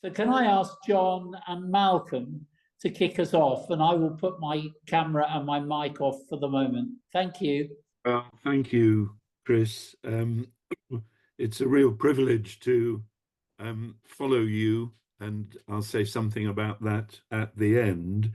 So can I ask John and Malcolm to kick us off, and I will put my camera and my mic off for the moment. Thank you. Thank you, Chris. It's a real privilege to follow you, and I'll say something about that at the end.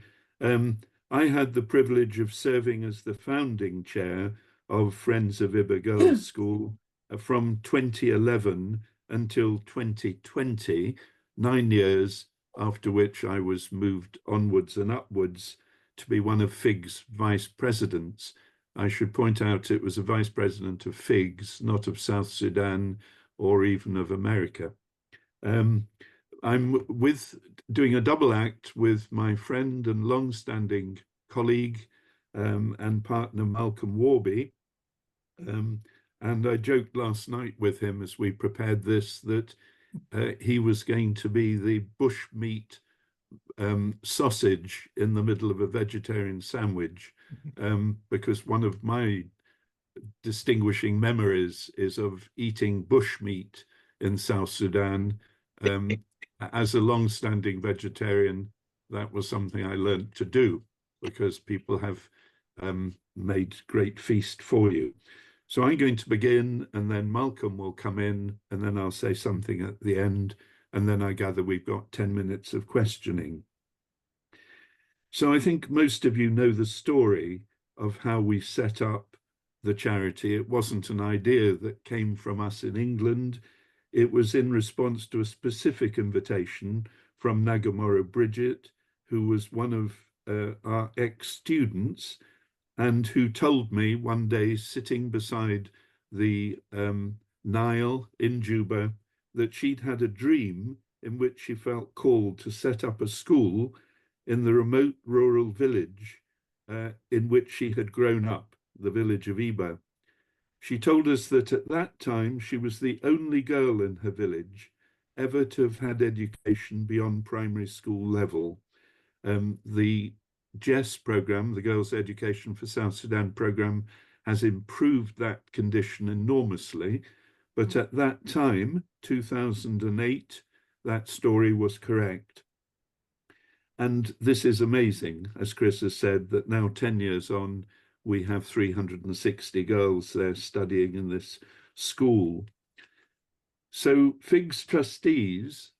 I had the privilege of serving as the founding chair of Friends of Ibba Girls School from 2011 until 2020, 9 years, after which I was moved onwards and upwards to be one of FIGS vice presidents. I should point out it was a vice president of FIGS, not of South Sudan or even of America. I'm doing a double act with my friend and long-standing colleague and partner Malcolm Warby. And I joked last night with him as we prepared this that he was going to be the bushmeat sausage in the middle of a vegetarian sandwich, because one of my distinguishing memories is of eating bushmeat in South Sudan. As a long-standing vegetarian, that was something I learned to do because people have made great feast for you. So I'm going to begin, and then Malcolm will come in, and then I'll say something at the end, and then I gather we've got 10 minutes of questioning. So I think most of you know the story of how we set up the charity. It wasn't an idea that came from us in England. It was in response to a specific invitation from Nagamoro Bridget, who was one of our ex-students, and who told me one day, sitting beside the Nile in Juba, that she'd had a dream in which she felt called to set up a school in the remote rural village in which she had grown up, the village of Ibba. She told us that at that time she was the only girl in her village ever to have had education beyond primary school level. The GES program, the Girls Education for South Sudan program, has improved that condition enormously. But at that time, 2008, that story was correct. And this is amazing, as Chris has said, that now 10 years on, we have 360 girls there studying in this school. So FIGS trustees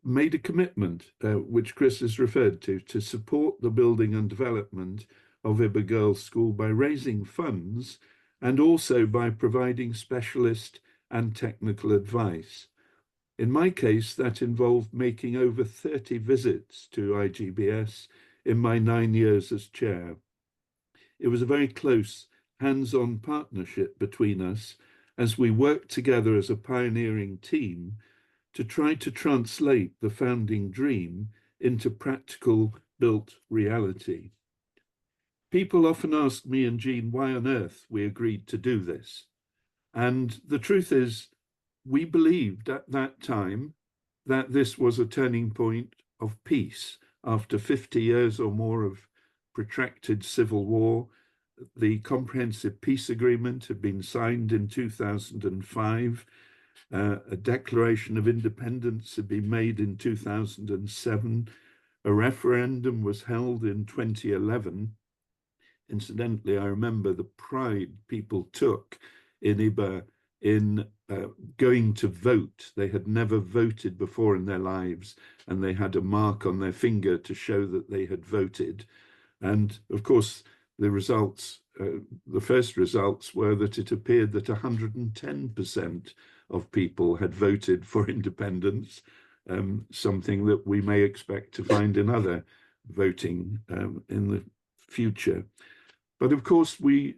made a commitment, which Chris has referred to support the building and development of Ibba Girls School by raising funds and also by providing specialist and technical advice. In my case, that involved making over 30 visits to IGBS in my 9 years as chair. It was a very close, hands-on partnership between us as we worked together as a pioneering team to try to translate the founding dream into practical built reality. People often ask me and Jean why on earth we agreed to do this. And the truth is, we believed at that time that this was a turning point of peace. After 50 years or more of protracted civil war, the Comprehensive Peace Agreement had been signed in 2005. A declaration of independence had been made in 2007. A referendum was held in 2011. Incidentally, I remember the pride people took in Ibba in going to vote. They had never voted before in their lives, and they had a mark on their finger to show that they had voted. And of course, the results, the first results were that it appeared that 110% of people had voted for independence, something that we may expect to find in other voting in the future. But of course, we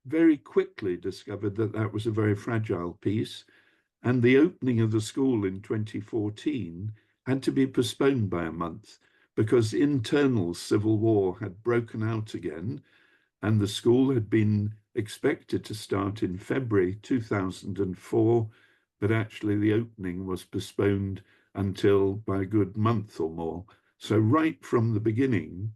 very quickly discovered that that was a very fragile piece, and the opening of the school in 2014 had to be postponed by a month because internal civil war had broken out again, and the school had been expected to start in February 2004, but actually the opening was postponed until by a good month or more. So right from the beginning,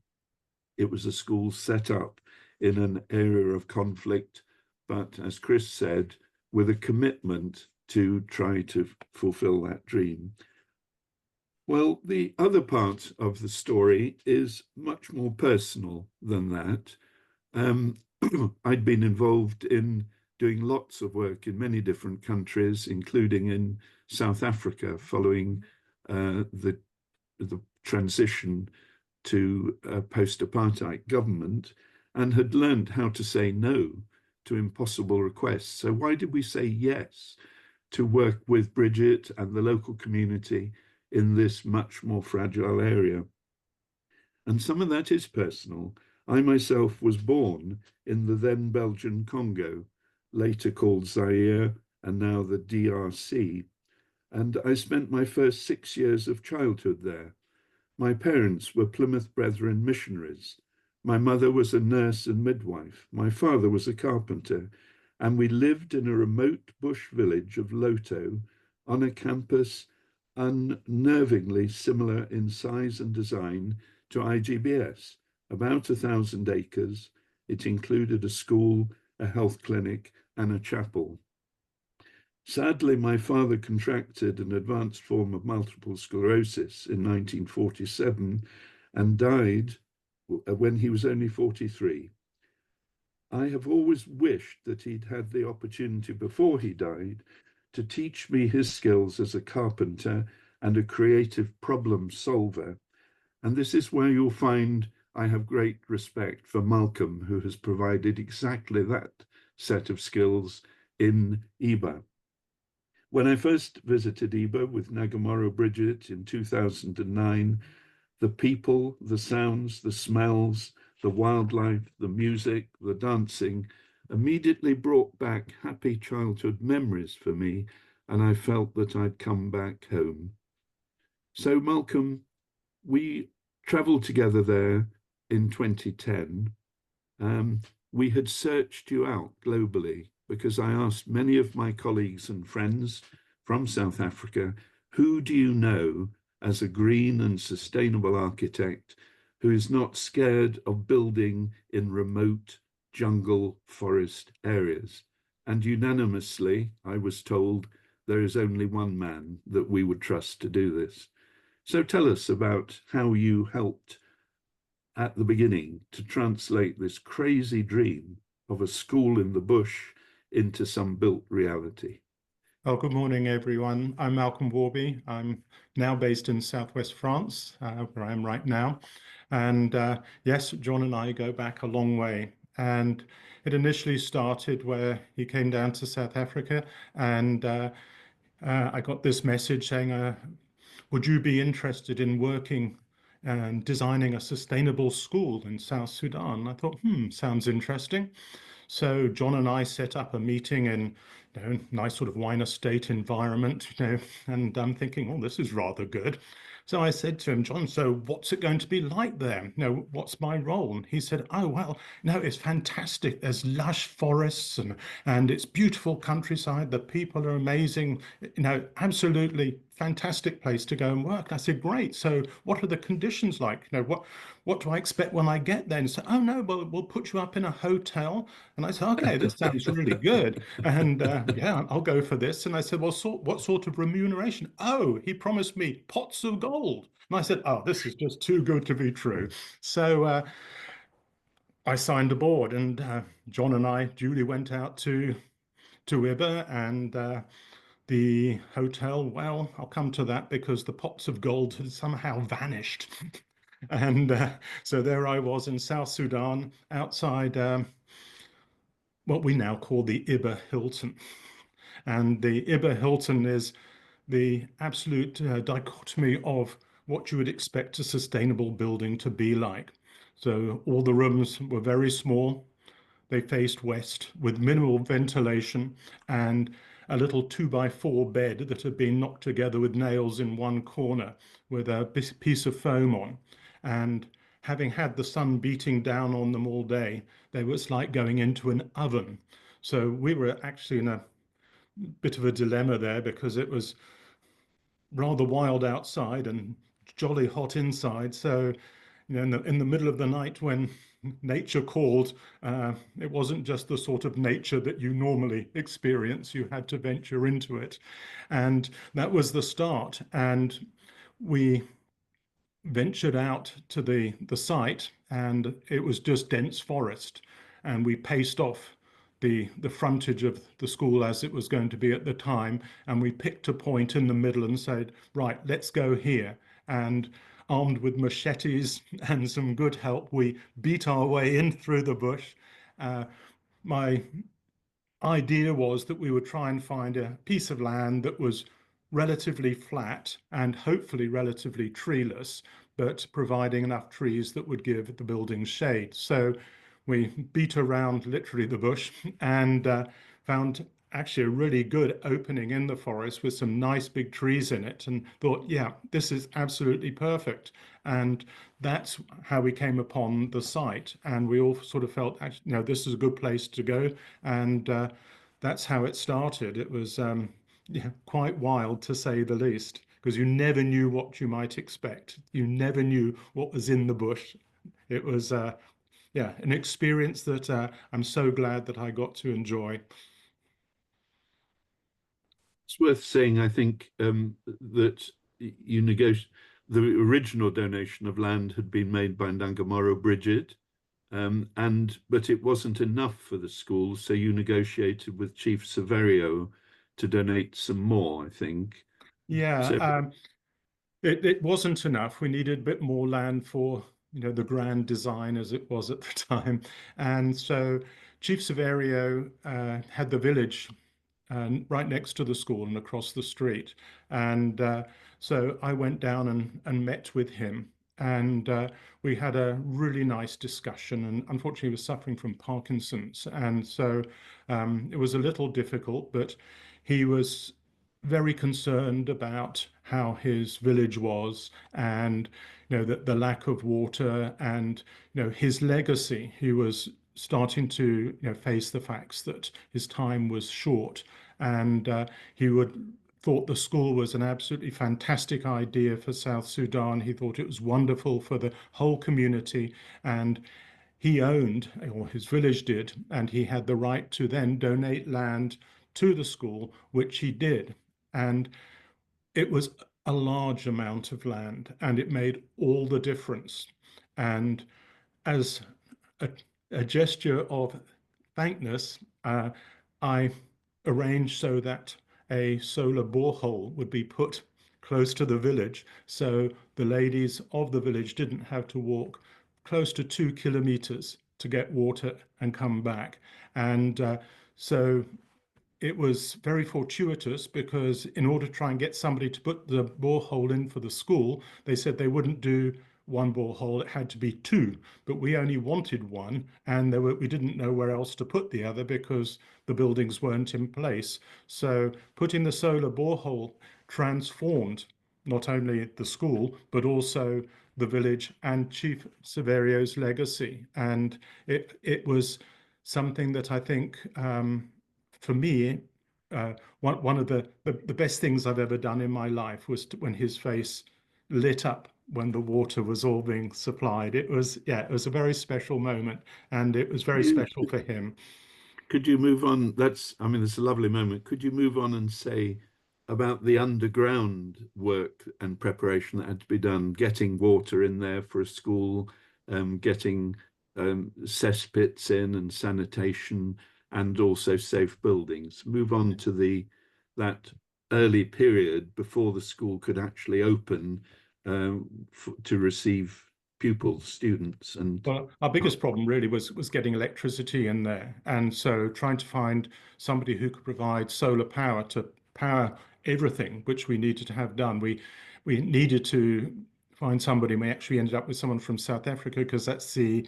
it was a school set up in an area of conflict, but as Chris said, with a commitment to try to fulfill that dream. Well, the other part of the story is much more personal than that. I'd been involved in doing lots of work in many different countries, including in South Africa, following the transition to a post-apartheid government, and had learned how to say no to impossible requests. So why did we say yes to work with Bridget and the local community in this much more fragile area? And some of that is personal. I myself was born in the then Belgian Congo, later called Zaire and now the DRC. And I spent my first 6 years of childhood there. My parents were Plymouth Brethren missionaries. My mother was a nurse and midwife. My father was a carpenter. And we lived in a remote bush village of Loto on a campus unnervingly similar in size and design to IGBS, about 1,000 acres. It included a school, a health clinic, and a chapel. Sadly, my father contracted an advanced form of multiple sclerosis in 1947 and died when he was only 43. I have always wished that he'd had the opportunity before he died to teach me his skills as a carpenter and a creative problem solver. And this is where you'll find I have great respect for Malcolm, who has provided exactly that set of skills in Ibba. When I first visited Ibba with Nagamoro Bridget in 2009, the people, the sounds, the smells, the wildlife, the music, the dancing immediately brought back happy childhood memories for me, and I felt that I'd come back home. So Malcolm, we traveled together there in 2010. We had searched you out globally because I asked many of my colleagues and friends from South Africa, who do you know as a green and sustainable architect who is not scared of building in remote jungle forest areas? And unanimously, I was told there is only one man that we would trust to do this. So tell us about how you helped at the beginning to translate this crazy dream of a school in the bush into some built reality. Oh, good morning, everyone. I'm Malcolm Warby. I'm now based in Southwest France, where I am right now. And yes, John and I go back a long way. And it initially started where he came down to South Africa, and I got this message saying, would you be interested in working and designing a sustainable school in South Sudan? I thought, sounds interesting. So John and I set up a meeting in nice sort of wine estate environment, and I'm thinking, oh, this is rather good. So I said to him, John, so what's it going to be like there? What's my role? And he said, oh, well, it's fantastic. There's lush forests and it's beautiful countryside. The people are amazing, absolutely fantastic place to go and work. And I said, great. So what are the conditions like? What do I expect when I get there? And he said, oh, no, well, we'll put you up in a hotel. And I said, okay, this sounds really good. And yeah, I'll go for this. And I said, well, what sort of remuneration? Oh, he promised me pots of gold. And I said, oh, this is just too good to be true. So I signed aboard, and John and I duly went out to Ibba, and the hotel, well, I'll come to that because the pots of gold had somehow vanished. And so there I was in South Sudan outside what we now call the Ibba Hilton. And the Ibba Hilton is the absolute dichotomy of what you would expect a sustainable building to be like. So all the rooms were very small. They faced west with minimal ventilation and a little 2x4 bed that had been knocked together with nails in one corner with a piece of foam on. And having had the sun beating down on them all day, they was like going into an oven. So we were actually in a bit of a dilemma there because it was rather wild outside and jolly hot inside. So, in the middle of the night when nature called. It wasn't just the sort of nature that you normally experience. You had to venture into it. And that was the start. And we ventured out to the site, and it was just dense forest. And we paced off the frontage of the school as it was going to be at the time, and we picked a point in the middle and said, right, let's go here. And armed with machetes and some good help, we beat our way in through the bush. My idea was that we would try and find a piece of land that was relatively flat and hopefully relatively treeless, but providing enough trees that would give the building shade. So we beat around literally the bush and found actually a really good opening in the forest with some nice big trees in it, and thought, yeah, this is absolutely perfect. And that's how we came upon the site. And we all sort of felt, actually, you know, this is a good place to go. And that's how it started. It was yeah, quite wild, to say the least, because you never knew what you might expect. You never knew what was in the bush. It was yeah, an experience that I'm so glad that I got to enjoy. It's worth saying, I think, that you negotiate the original donation of land had been made by Ndangamoro Bridget, but it wasn't enough for the school, so you negotiated with Chief Severio to donate some more, I think. Yeah, So it wasn't enough. We needed a bit more land for, you know, the grand design as it was at the time. And so Chief Severio had the village right next to the school and across the street. And so I went down and met with him. And we had a really nice discussion. And unfortunately, he was suffering from Parkinson's. And so it was a little difficult, but he was very concerned about how his village was, and you know, the lack of water, and you know, his legacy. He was starting to, you know, face the facts that his time was short, and he would thought the school was an absolutely fantastic idea for South Sudan. He thought it was wonderful for the whole community, and he owned, or his village did, and he had the right to then donate land to the school, which he did. And it was a large amount of land, and it made all the difference. And as a, a gesture of thankness, I arranged so that a solar borehole would be put close to the village, so the ladies of the village didn't have to walk close to 2 kilometers to get water and come back. And so it was very fortuitous, because in order to try and get somebody to put the borehole in for the school, they said they wouldn't do one borehole, it had to be two, but we only wanted one, and we didn't know where else to put the other because the buildings weren't in place. So putting the solar borehole transformed not only the school, but also the village and Chief Severio's legacy. And it was something that I think, for me, one of the best things I've ever done in my life was when his face lit up when the water was all being supplied. It was, yeah, it was a very special moment, and it was very you, special for him. could you move on? I mean, it's a lovely moment. Could you move on and say about the underground work and preparation that had to be done, getting water in there for a school, getting cesspits in and sanitation, and also safe buildings? Move on to that early period before the school could actually open to receive pupils, students, and Well, our biggest problem really was getting electricity in there, and so trying to find somebody who could provide solar power to power everything which we needed to have done. We needed to find somebody. We actually ended up with someone from South Africa, because that's the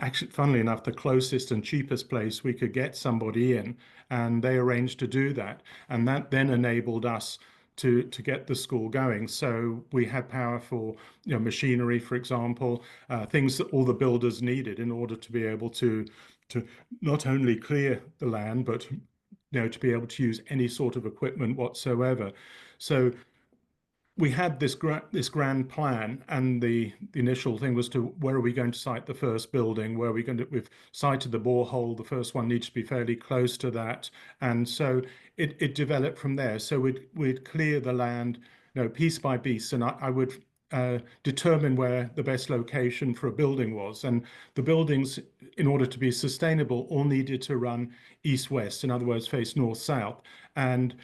actually, funnily enough, the closest and cheapest place we could get somebody in, and they arranged to do that, and that then enabled us to get the school going. So we had power for, you know, machinery, for example, things that all the builders needed in order to be able to not only clear the land, but, you know, to be able to use any sort of equipment whatsoever. So we had this grand plan, and the initial thing was to where are we going to site the first building? Where are we going to? We've sited the borehole. The first one needs to be fairly close to that, and so it developed from there. So we'd clear the land, piece by piece, and I would determine where the best location for a building was. And the buildings, in order to be sustainable, all needed to run east-west, in other words, face north-south. And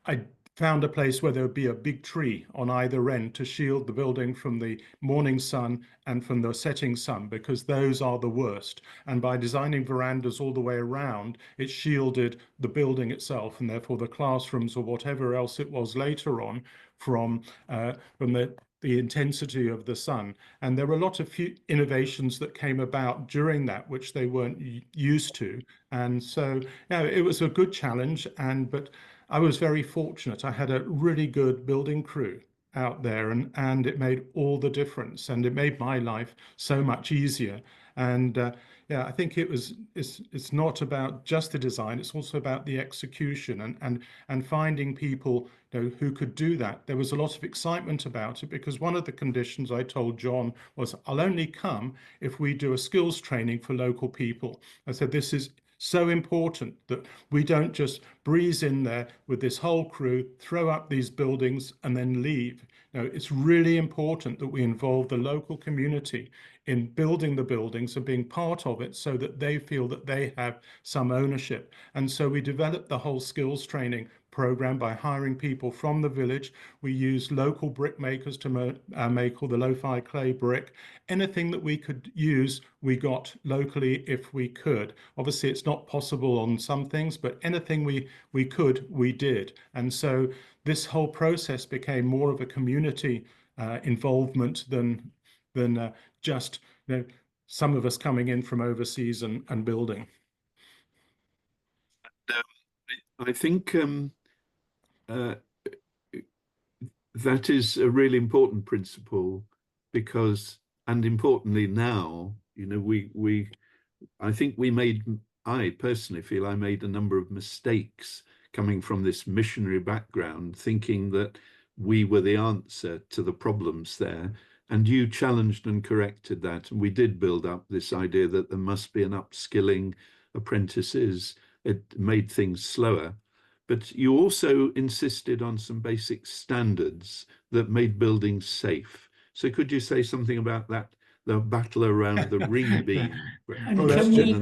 I found a place where there would be a big tree on either end to shield the building from the morning sun and from the setting sun, because those are the worst. And by designing verandas all the way around, it shielded the building itself, and therefore the classrooms or whatever else it was later on from the intensity of the sun. And there were a lot of innovations that came about during that, which they weren't used to. And so, it was a good challenge. But I was very fortunate. I had a really good building crew out there, and it made all the difference, and it made my life so much easier. And I think it's not about just the design, it's also about the execution and finding people who could do that. There was a lot of excitement about it, because one of the conditions I told John was, I'll only come if we do a skills training for local people. I said, this is so important that we don't just breeze in there with this whole crew, throw up these buildings and then leave. It's really important that we involve the local community in building the buildings and being part of it, so that they feel that they have some ownership. And so we developed the whole skills training program by hiring people from the village. We used local brick makers to make all the lo-fi clay brick. Anything that we could use, we got locally if we could. Obviously, it's not possible on some things, but anything we could, we did. And so this whole process became more of a community involvement than just some of us coming in from overseas and building. I think that is a really important principle, because, and importantly now, I personally feel I made a number of mistakes coming from this missionary background, thinking that we were the answer to the problems there. And you challenged and corrected that. And we did build up this idea that there must be an upskilling apprentices. It made things slower. But you also insisted on some basic standards that made buildings safe. So could you say something about that, the battle around the ring beam? And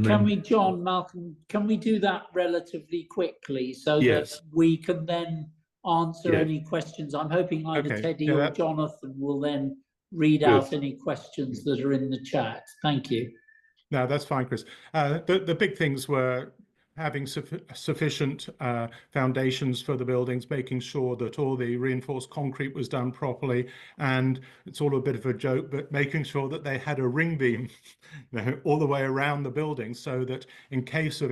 can we, John, Malcolm, can we do that relatively quickly, so that we can then answer any questions? I'm hoping either Teddy or Jonathan will then read out any questions that are in the chat. Thank you. No, that's fine, Chris. The big things were having sufficient foundations for the buildings, making sure that all the reinforced concrete was done properly. And it's all a bit of a joke, but making sure that they had a ring beam all the way around the building, so that in case of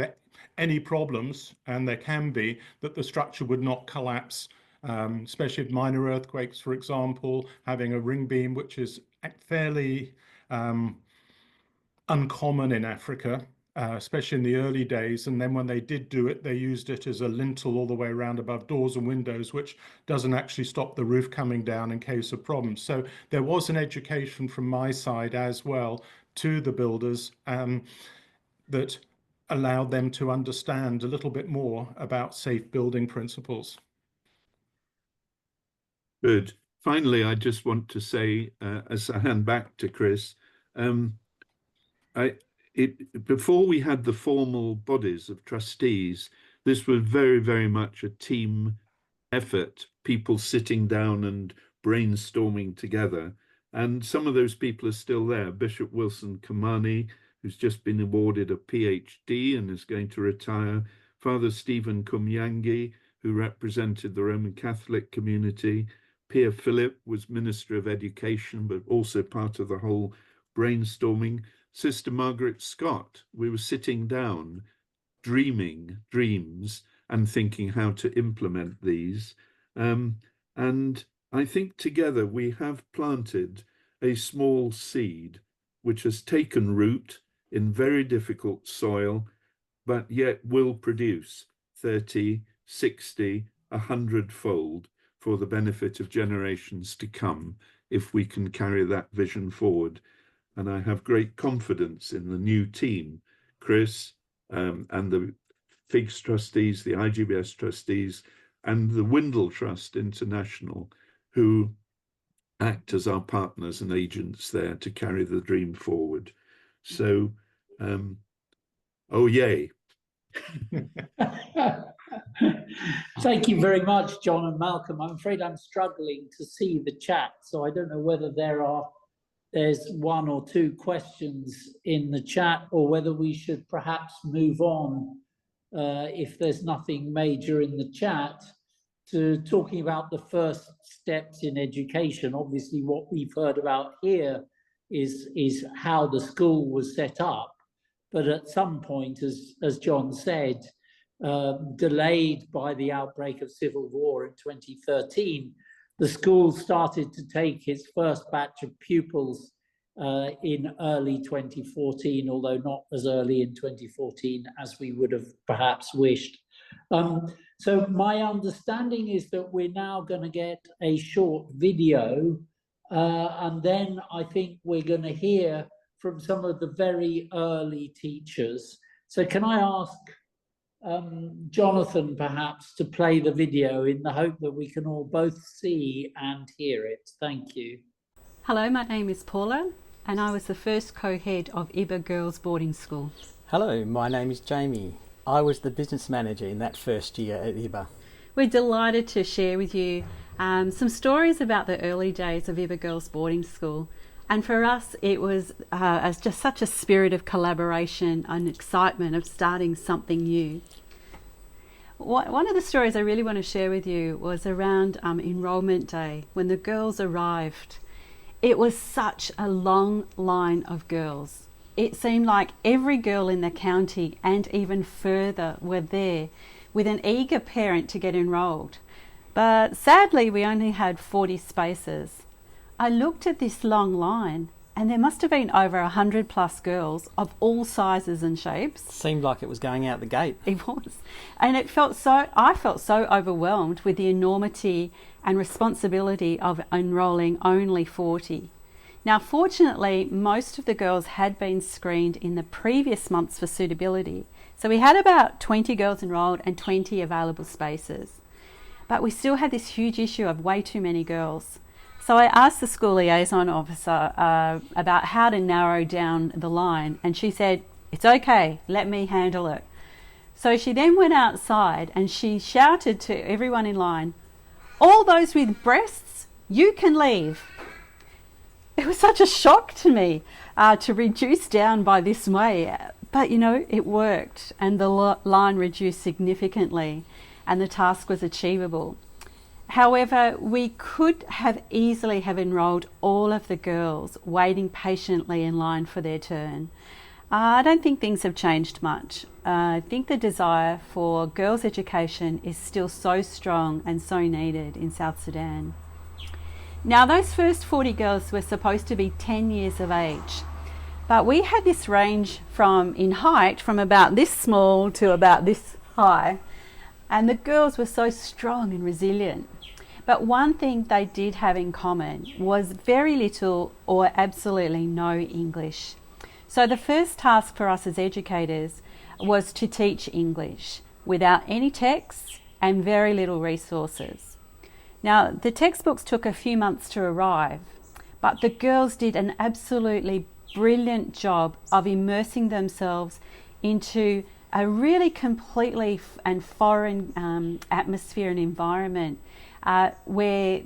any problems, and there can be, that the structure would not collapse. Especially with minor earthquakes, for example, having a ring beam, which is fairly uncommon in Africa, especially in the early days. And then when they did do it, they used it as a lintel all the way around above doors and windows, which doesn't actually stop the roof coming down in case of problems. So there was an education from my side as well to the builders that allowed them to understand a little bit more about safe building principles. Good. Finally, I just want to say, as I hand back to Chris, before we had the formal bodies of trustees, this was very, very much a team effort, people sitting down and brainstorming together. And some of those people are still there. Bishop Wilson Kamani, who's just been awarded a PhD and is going to retire. Father Stephen Kumyangi, who represented the Roman Catholic community. Pierre Philip was Minister of Education, but also part of the whole brainstorming. Sister Margaret Scott, we were sitting down, dreaming dreams and thinking how to implement these. And I think together we have planted a small seed which has taken root in very difficult soil, but yet will produce 30, 60, 100-fold for the benefit of generations to come if we can carry that vision forward. And I have great confidence in the new team, Chris, and the FIGS trustees, the IGBS trustees, and the Windle Trust International, who act as our partners and agents there to carry the dream forward. So, oh yay. Thank you very much, John and Malcolm. I'm afraid I'm struggling to see the chat, so I don't know whether there's one or two questions in the chat, or whether we should perhaps move on, if there's nothing major in the chat, to talking about the first steps in education. Obviously, what we've heard about here is how the school was set up, but at some point, as John said, delayed by the outbreak of civil war in 2013, the school started to take its first batch of pupils in early 2014, although not as early in 2014 as we would have perhaps wished. So my understanding is that we're now going to get a short video, and then I think we're going to hear from some of the very early teachers. So can I ask Jonathan perhaps to play the video in the hope that we can all both see and hear it? Thank you. Hello, my name is Paula, and I was the first co-head of Ibba Girls Boarding School. Hello, my name is Jamie. I was the business manager in that first year at Ibba. We're delighted to share with you some stories about the early days of Ibba Girls Boarding School. And for us, it was just such a spirit of collaboration and excitement of starting something new. One of the stories I really want to share with you was around enrolment day, when the girls arrived. It was such a long line of girls. It seemed like every girl in the county and even further were there with an eager parent to get enrolled. But sadly, we only had 40 spaces. I looked at this long line and there must have been over 100 plus girls of all sizes and shapes. Seemed like it was going out the gate. It was. And I felt so overwhelmed with the enormity and responsibility of enrolling only 40. Now, fortunately, most of the girls had been screened in the previous months for suitability. So we had about 20 girls enrolled and 20 available spaces. But we still had this huge issue of way too many girls. So I asked the school liaison officer about how to narrow down the line, and she said, "It's okay, let me handle it." So she then went outside and she shouted to everyone in line, "All those with breasts, you can leave." It was such a shock to me to reduce down by this way, but you know, it worked, and the line reduced significantly and the task was achievable. However, we could have easily have enrolled all of the girls waiting patiently in line for their turn. I don't think things have changed much. I think the desire for girls' education is still so strong and so needed in South Sudan. Now, those first 40 girls were supposed to be 10 years of age, but we had this range in height from about this small to about this high, and the girls were so strong and resilient. But one thing they did have in common was very little or absolutely no English. So the first task for us as educators was to teach English without any texts and very little resources. Now, the textbooks took a few months to arrive, but the girls did an absolutely brilliant job of immersing themselves into a really completely and foreign atmosphere and environment where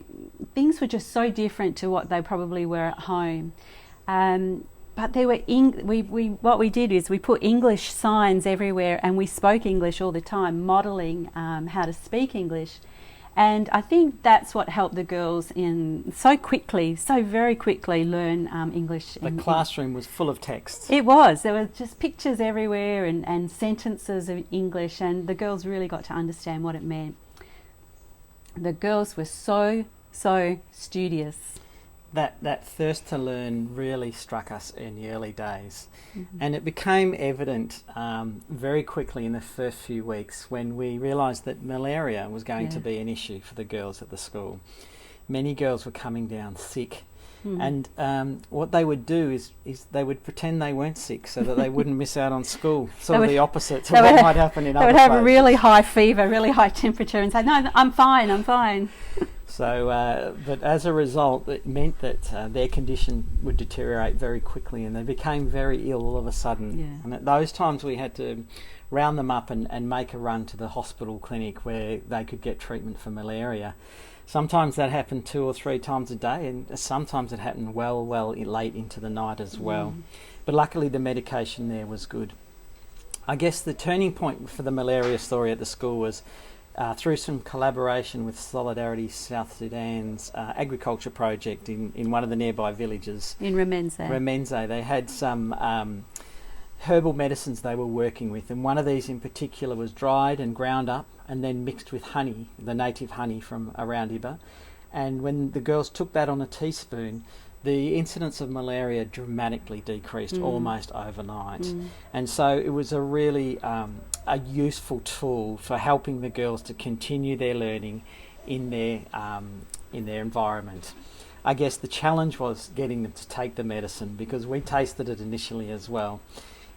things were just so different to what they probably were at home. But they were what we did is we put English signs everywhere, and we spoke English all the time, modelling how to speak English. And I think that's what helped the girls so very quickly learn English. The classroom was full of texts. It was. There were just pictures everywhere and sentences of English, and the girls really got to understand what it meant. The girls were so studious. that thirst to learn really struck us in the early days. And it became evident very quickly in the first few weeks when we realised that malaria was going to be an issue for the girls at the school. Many girls were coming down sick. And what they would do is they would pretend they weren't sick so that they wouldn't miss out on school. Sort of the opposite to what might happen in other places. They would have a really high fever, really high temperature and say, no, I'm fine. So, but as a result, it meant that their condition would deteriorate very quickly and they became very ill all of a sudden. Yeah. And at those times we had to round them up and make a run to the hospital clinic where they could get treatment for malaria. Sometimes that happened 2 or 3 times a day, and sometimes it happened well late into the night as well. But luckily the medication there was good. I guess the turning point for the malaria story at the school was through some collaboration with Solidarity South Sudan's agriculture project in one of the nearby villages. In Remenze. They had some herbal medicines they were working with, and one of these in particular was dried and ground up and then mixed with honey, the native honey from around Ibba. And when the girls took that on a teaspoon, the incidence of malaria dramatically decreased almost overnight. And so it was a really a useful tool for helping the girls to continue their learning in their environment. I guess the challenge was getting them to take the medicine, because we tasted it initially as well.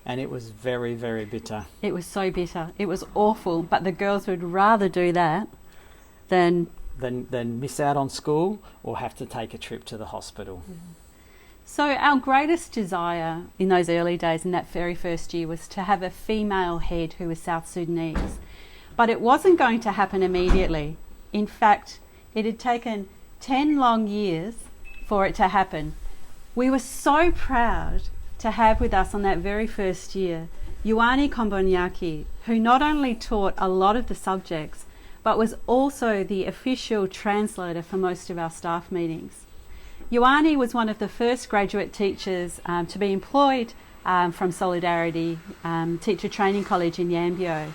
And it was very, very bitter. It was so bitter. It was awful. But the girls would rather do that than miss out on school or have to take a trip to the hospital. So our greatest desire in those early days, in that very first year, was to have a female head who was South Sudanese. But it wasn't going to happen immediately. In fact, it had taken 10 long years for it to happen. We were so proud to have with us on that very first year Ioane Kombonyaki, who not only taught a lot of the subjects, but was also the official translator for most of our staff meetings. Ioane was one of the first graduate teachers to be employed from Solidarity Teacher Training College in Yambio.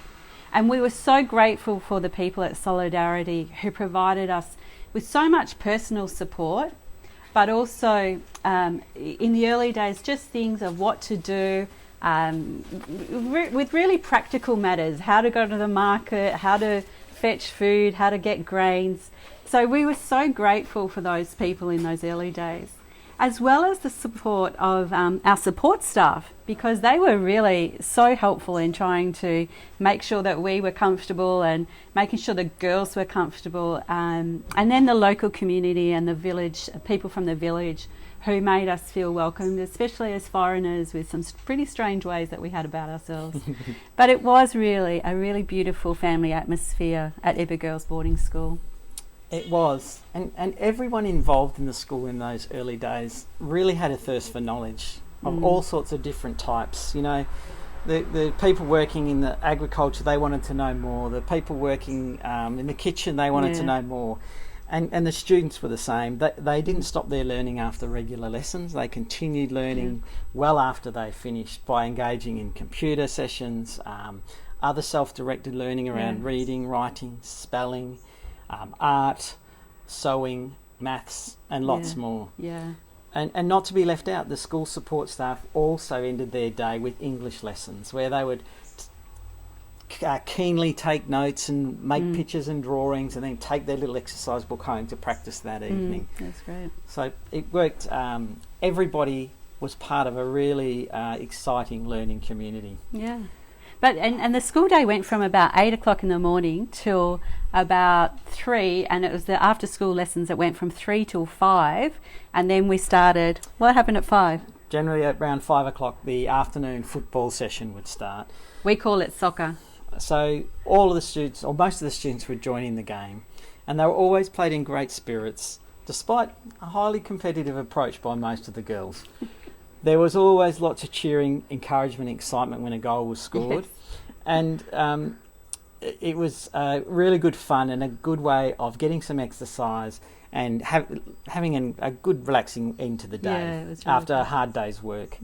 And we were so grateful for the people at Solidarity who provided us with so much personal support, but also in the early days, just things of what to do with really practical matters, how to go to the market, how to fetch food, how to get grains. So we were so grateful for those people in those early days, as well as the support of our support staff, because they were really so helpful in trying to make sure that we were comfortable and making sure the girls were comfortable, and then the local community and the village, people from the village who made us feel welcomed, especially as foreigners with some pretty strange ways that we had about ourselves. But it was really a really beautiful family atmosphere at Ibba Girls Boarding School. It was, and everyone involved in the school in those early days really had a thirst for knowledge of all sorts of different types. You know, the people working in the agriculture, they wanted to know more. The people working in the kitchen, they wanted to know more. And the students were the same. They didn't stop their learning after regular lessons. They continued learning well after they finished by engaging in computer sessions, other self-directed learning around reading, writing, spelling, art, sewing, maths, and lots more. And not to be left out, the school support staff also ended their day with English lessons, where they would keenly take notes and make pictures and drawings, and then take their little exercise book home to practice that evening. That's great. So it worked. Everybody was part of a really exciting learning community. Yeah. But and the school day went from about 8 o'clock in the morning till about 3, and it was the after school lessons that went from 3 till 5, and then we started. What happened at 5? Generally around 5 o'clock, the afternoon football session would start. We call it soccer. So all of the students, or most of the students, would join in the game, and they were always played in great spirits, despite a highly competitive approach by most of the girls. There was always lots of cheering, encouragement, excitement when a goal was scored. And it was really good fun and a good way of getting some exercise and having a good relaxing end to the day after a hard day's work.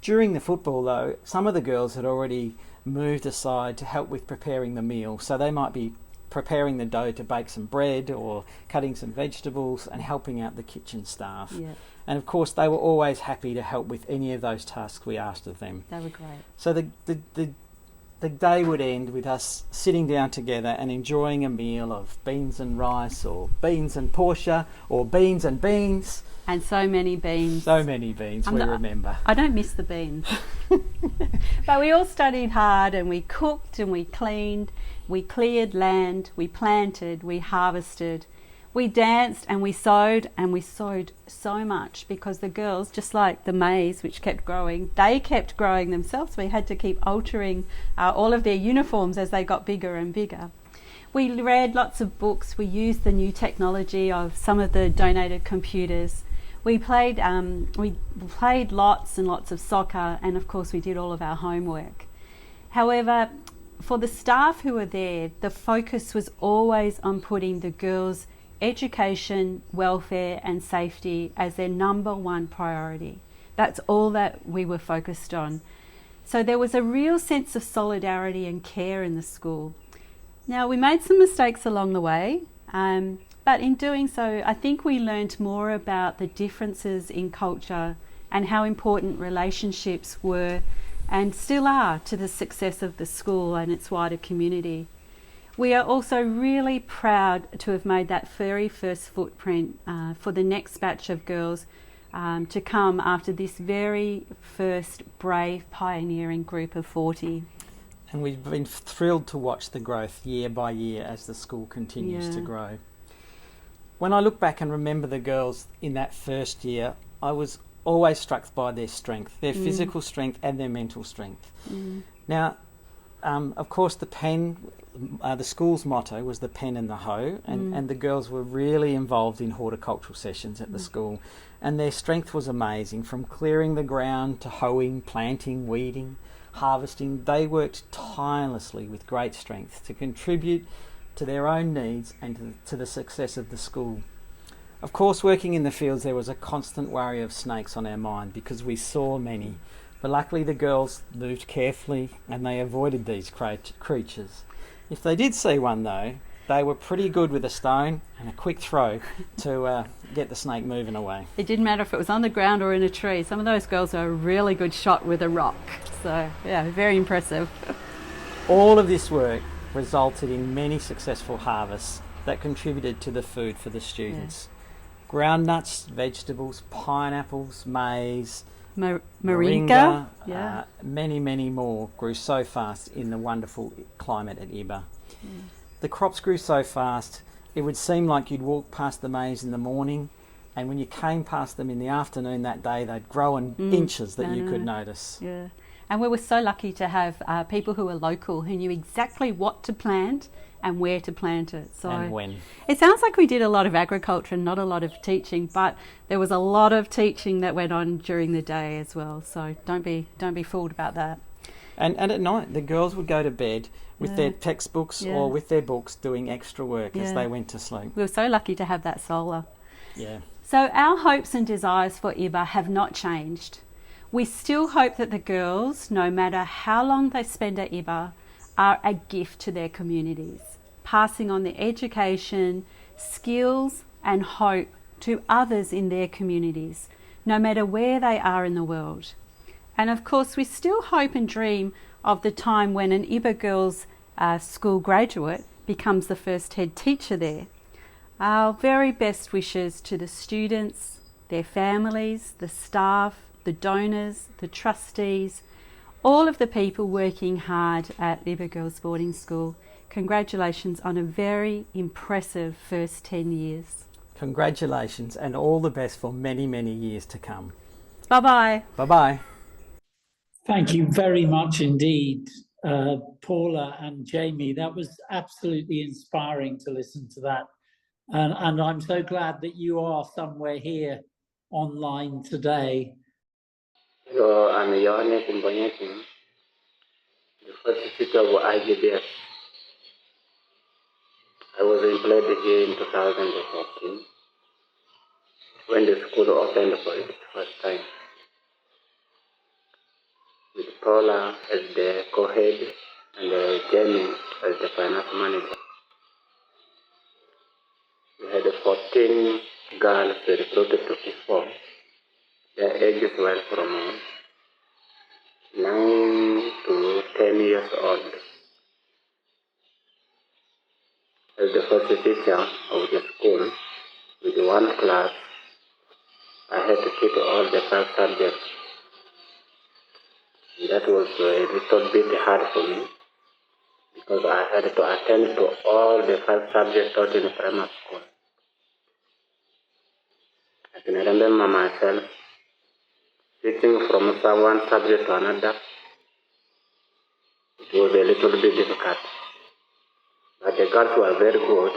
During the football, though, some of the girls had already moved aside to help with preparing the meal. So they might be preparing the dough to bake some bread or cutting some vegetables and helping out the kitchen staff. Yeah. And of course, they were always happy to help with any of those tasks we asked of them. They were great. So the day would end with us sitting down together and enjoying a meal of beans and rice, or beans and portia, or beans and beans. And so many beans. So many beans, remember. I don't miss the beans. But we all studied hard, and we cooked and we cleaned, we cleared land, we planted, we harvested, we danced and we sewed so much, because the girls, just like the maize which kept growing, they kept growing themselves. We had to keep altering all of their uniforms as they got bigger and bigger. We read lots of books. We used the new technology of some of the donated computers. We played lots and lots of soccer, and of course we did all of our homework. However, for the staff who were there, the focus was always on putting the girls' education, welfare and safety as their number one priority. That's all that we were focused on. So there was a real sense of solidarity and care in the school. Now, we made some mistakes along the way, but in doing so, I think we learned more about the differences in culture and how important relationships were and still are to the success of the school and its wider community. We are also really proud to have made that very first footprint for the next batch of girls to come after this very first brave pioneering group of 40. And we've been thrilled to watch the growth year by year as the school continues to grow. When I look back and remember the girls in that first year, I was always struck by their strength, their physical strength and their mental strength. Now, of course, the school's motto was the pen and the hoe, and the girls were really involved in horticultural sessions at the school, and their strength was amazing. From clearing the ground to hoeing, planting, weeding, harvesting, they worked tirelessly with great strength to contribute to their own needs and to the success of the school. Of course, working in the fields, there was a constant worry of snakes on our mind because we saw many, but luckily the girls moved carefully and they avoided these creatures. If they did see one though, they were pretty good with a stone and a quick throw to get the snake moving away. It didn't matter if it was on the ground or in a tree. Some of those girls are a really good shot with a rock. So yeah, very impressive. All of this work resulted in many successful harvests that contributed to the food for the students. Ground nuts, vegetables, pineapples, maize, moringa, many, many more grew so fast in the wonderful climate at Ibba. The crops grew so fast, it would seem like you'd walk past the maize in the morning, and when you came past them in the afternoon that day, they'd grow in inches that you could notice. Yeah, and we were so lucky to have people who were local who knew exactly what to plant and where to plant it. So and when. It sounds like we did a lot of agriculture and not a lot of teaching, but there was a lot of teaching that went on during the day as well. So don't be fooled about that. And at night, the girls would go to bed with their textbooks or with their books doing extra work as they went to sleep. We were so lucky to have that solar. Yeah. So our hopes and desires for Ibba have not changed. We still hope that the girls, no matter how long they spend at Ibba, are a gift to their communities, passing on the education, skills and hope to others in their communities, no matter where they are in the world. And of course, we still hope and dream of the time when an Ibba Girls School graduate becomes the first head teacher there. Our very best wishes to the students, their families, the staff, the donors, the trustees, all of the people working hard at Ibba Girls Boarding School. Congratulations on a very impressive first 10 years. Congratulations and all the best for many, many years to come. Bye-bye. Bye-bye. Thank you very much indeed, Paula and Jamie. That was absolutely inspiring to listen to that. And I'm so glad that you are somewhere here online today. So I'm Yohanes Mbonyeti, the first teacher of IGBS. I was employed here in 2014 when the school opened for its first time, with Paula as the co-head and Jamie as the finance manager. 14 girls were recruited to P4. Their ages were from 9 to 10 years old. As the first teacher of the school, with one class, I had to teach all the 5 subjects. That was a little bit hard for me because I had to attend to all the 5 subjects taught in primary school. I can remember myself switching from one subject to another. It was a little bit difficult. But the girls were very good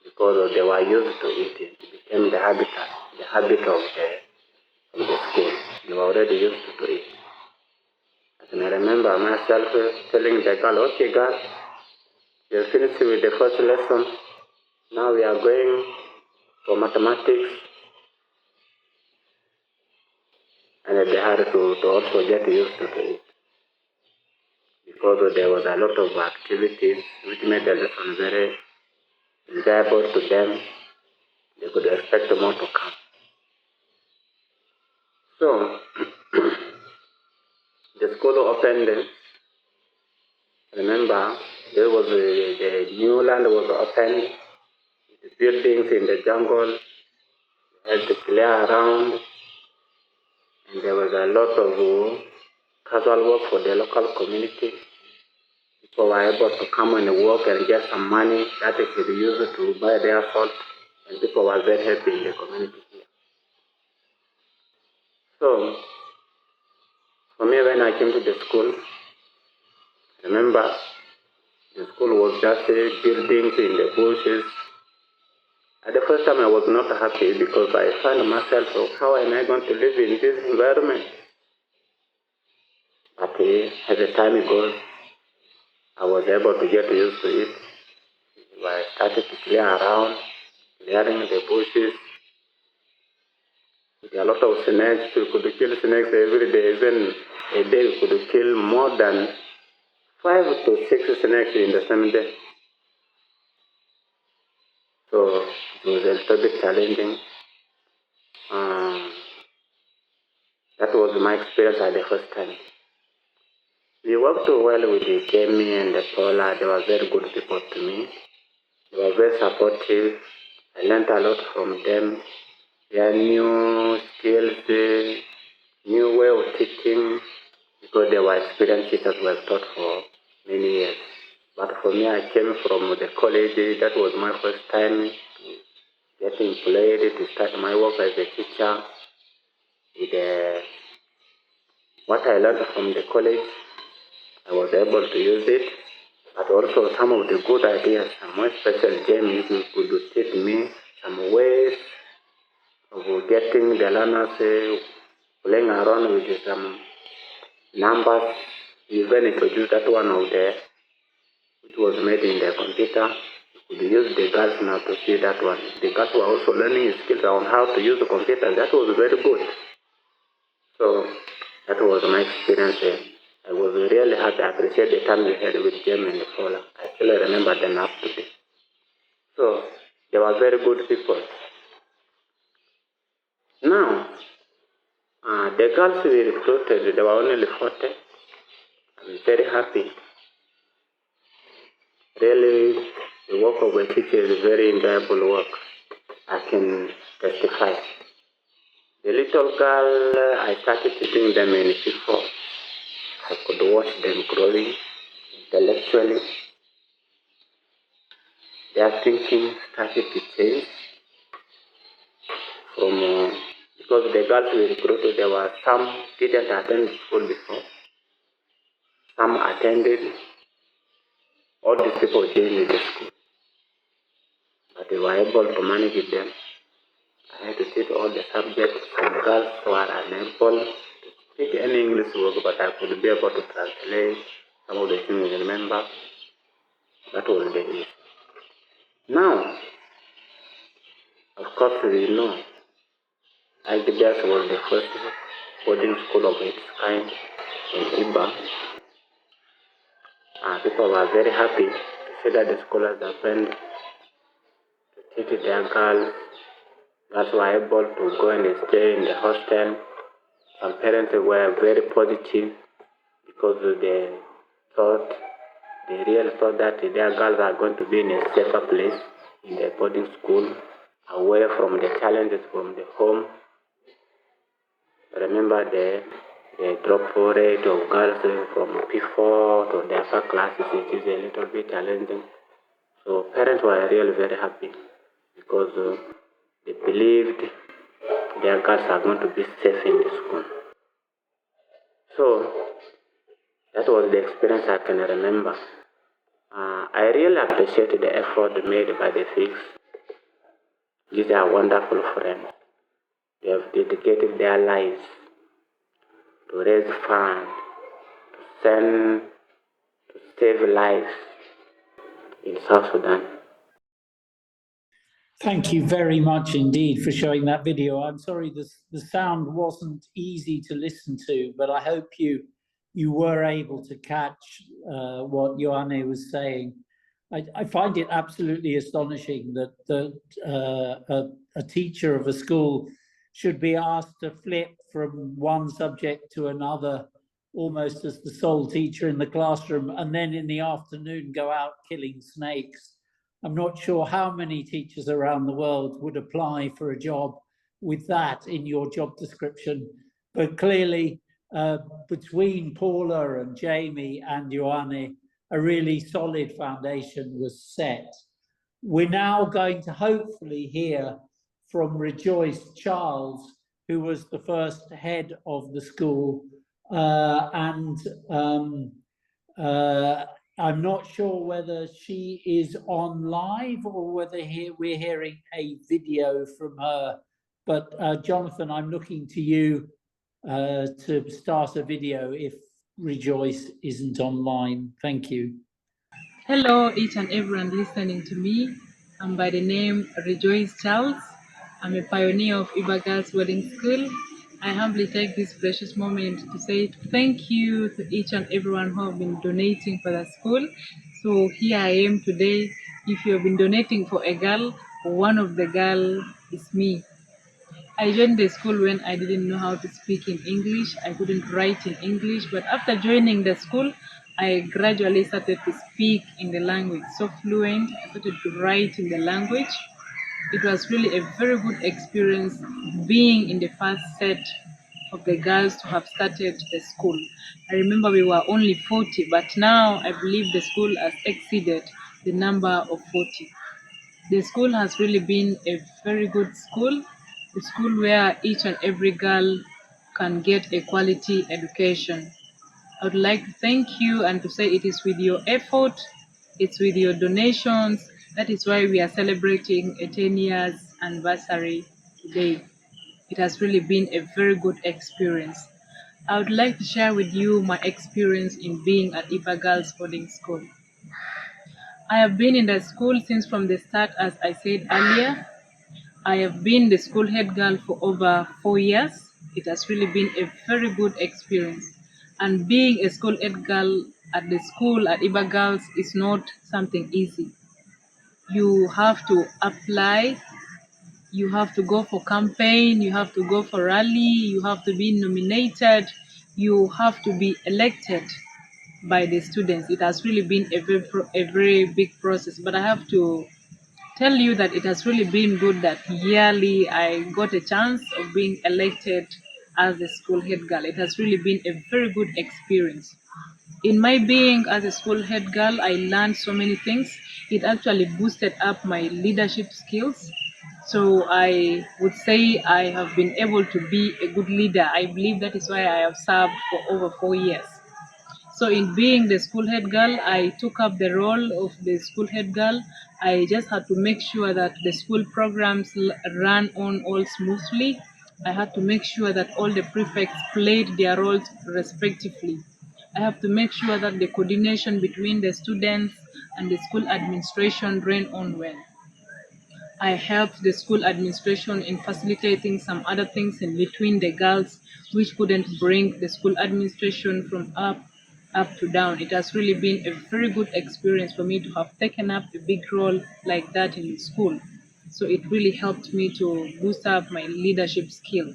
because they were used to it. It became the habit of the school. They were already used to it. And I remember myself telling the girl, okay girl, you're finished with the first lesson. Now we are going for mathematics. And they had to also get used to it. Because there was a lot of activities which made the lesson very enjoyable to them. They could expect more to come. So, the school opened. Remember, there was the new land was opened. The buildings in the jungle had to clear around, and there was a lot of casual work for the local community. People were able to come and work and get some money that they could use to buy their salt, and people were very happy in the community here. So, for me, when I came to the school, remember, the school was just buildings in the bushes. At the first time, I was not happy because I found myself, how am I going to live in this environment? But as the time goes, I was able to get used to it. I started to clear around, clearing the bushes. There are a lot of snakes. We could kill snakes every day. Even a day, we could kill more than 5 to 6 snakes in the same day. So it was a little bit challenging. That was my experience at the first time. We worked well with the Kemi and the Paula. They were very good people to me. They were very supportive. I learned a lot from them. Their new skills, new way of teaching, because they were experienced teachers who were taught for many years. But for me, I came from the college. That was my first time getting employed to start my work as a teacher. With what I learned from the college, I was able to use it. But also some of the good ideas, some more special gems you could teach me, some ways of getting the learners playing around with some numbers. Even introduced that one of the, it was made in the computer. You could use the girls now to see that one. The girls were also learning skills on how to use the computer. That was very good. So that was my experience. I was really happy. I appreciate the time we had with Jem and Paula. I still remember them up to date. So they were very good people. Now, the girls we recruited, they were only 40. I'm very happy. Really, the work of a teacher is a very enjoyable work. I can testify. The little girl, I started teaching them in P4. I could watch them growing intellectually. Their thinking started to change from because the girls we recruited, there were some didn't attend school before. Some attended. All these people joined the school. But they were able to manage them. I had to teach all the subjects. Some girls were unable to speak any English word, but I could be able to translate some of the things I remember. That was the issue. Now, of course, we know FIGS was the first boarding school of its kind in Ibba. People were very happy to see that the school has opened to treated their girls. Girls were able to go and stay in the hostel. Some parents were very positive because they really thought that their girls are going to be in a safer place in the boarding school, away from the challenges from the home. Remember the drop rate of girls from P4 to the upper classes, it is a little bit challenging. So parents were really very happy because they believed their girls are going to be safe in the school. So that was the experience I can remember. I really appreciate the effort made by the FIGS. These are wonderful friends. They have dedicated their lives to raise funds, to save lives in South Sudan. Thank you very much indeed for showing that video. I'm sorry the sound wasn't easy to listen to, but I hope you were able to catch what Ioane was saying. I find it absolutely astonishing that a teacher of a school should be asked to flip from one subject to another, almost as the sole teacher in the classroom, and then in the afternoon go out killing snakes. I'm not sure how many teachers around the world would apply for a job with that in your job description, but clearly between Paula and Jamie and Ioane, a really solid foundation was set. We're now going to hopefully hear from Rejoice Charles, who was the first head of the school, I'm not sure whether she is on live or whether we're hearing a video from her, but Jonathan, I'm looking to you to start a video if Rejoice isn't online. Thank you. Hello, each and everyone listening to me. I'm by the name Rejoice Charles. I'm a pioneer of Ibba Girls Boarding School. I humbly take this precious moment to say thank you to each and everyone who have been donating for the school. So here I am today. If you have been donating for a girl, one of the girl is me. I joined the school when I didn't know how to speak in English. I couldn't write in English, but after joining the school, I gradually started to speak in the language so fluent. I started to write in the language. It was really a very good experience being in the first set of the girls to have started the school. I remember we were only 40, but now I believe the school has exceeded the number of 40. The school has really been a very good school, a school where each and every girl can get a quality education. I would like to thank you and to say it is with your effort, it's with your donations, that is why we are celebrating a 10 years anniversary today. It has really been a very good experience. I would like to share with you my experience in being at Ibba Girls Boarding School. I have been in the school since from the start, as I said earlier. I have been the school head girl for over 4 years. It has really been a very good experience. And being a school head girl at the school at Ibba Girls is not something easy. You have to apply, you have to go for campaign, you have to go for rally, you have to be nominated, you have to be elected by the students. It has really been a very big process, but I have to tell you that it has really been good that yearly I got a chance of being elected as the school head girl. It has really been a very good experience. In my being as a school head girl, I learned so many things. It actually boosted up my leadership skills. So I would say I have been able to be a good leader. I believe that is why I have served for over 4 years. So in being the school head girl, I took up the role of the school head girl. I just had to make sure that the school programs ran on all smoothly. I had to make sure that all the prefects played their roles respectively. I have to make sure that the coordination between the students and the school administration ran on well. I helped the school administration in facilitating some other things in between the girls, which couldn't bring the school administration from up to down. It has really been a very good experience for me to have taken up a big role like that in the school. So it really helped me to boost up my leadership skill.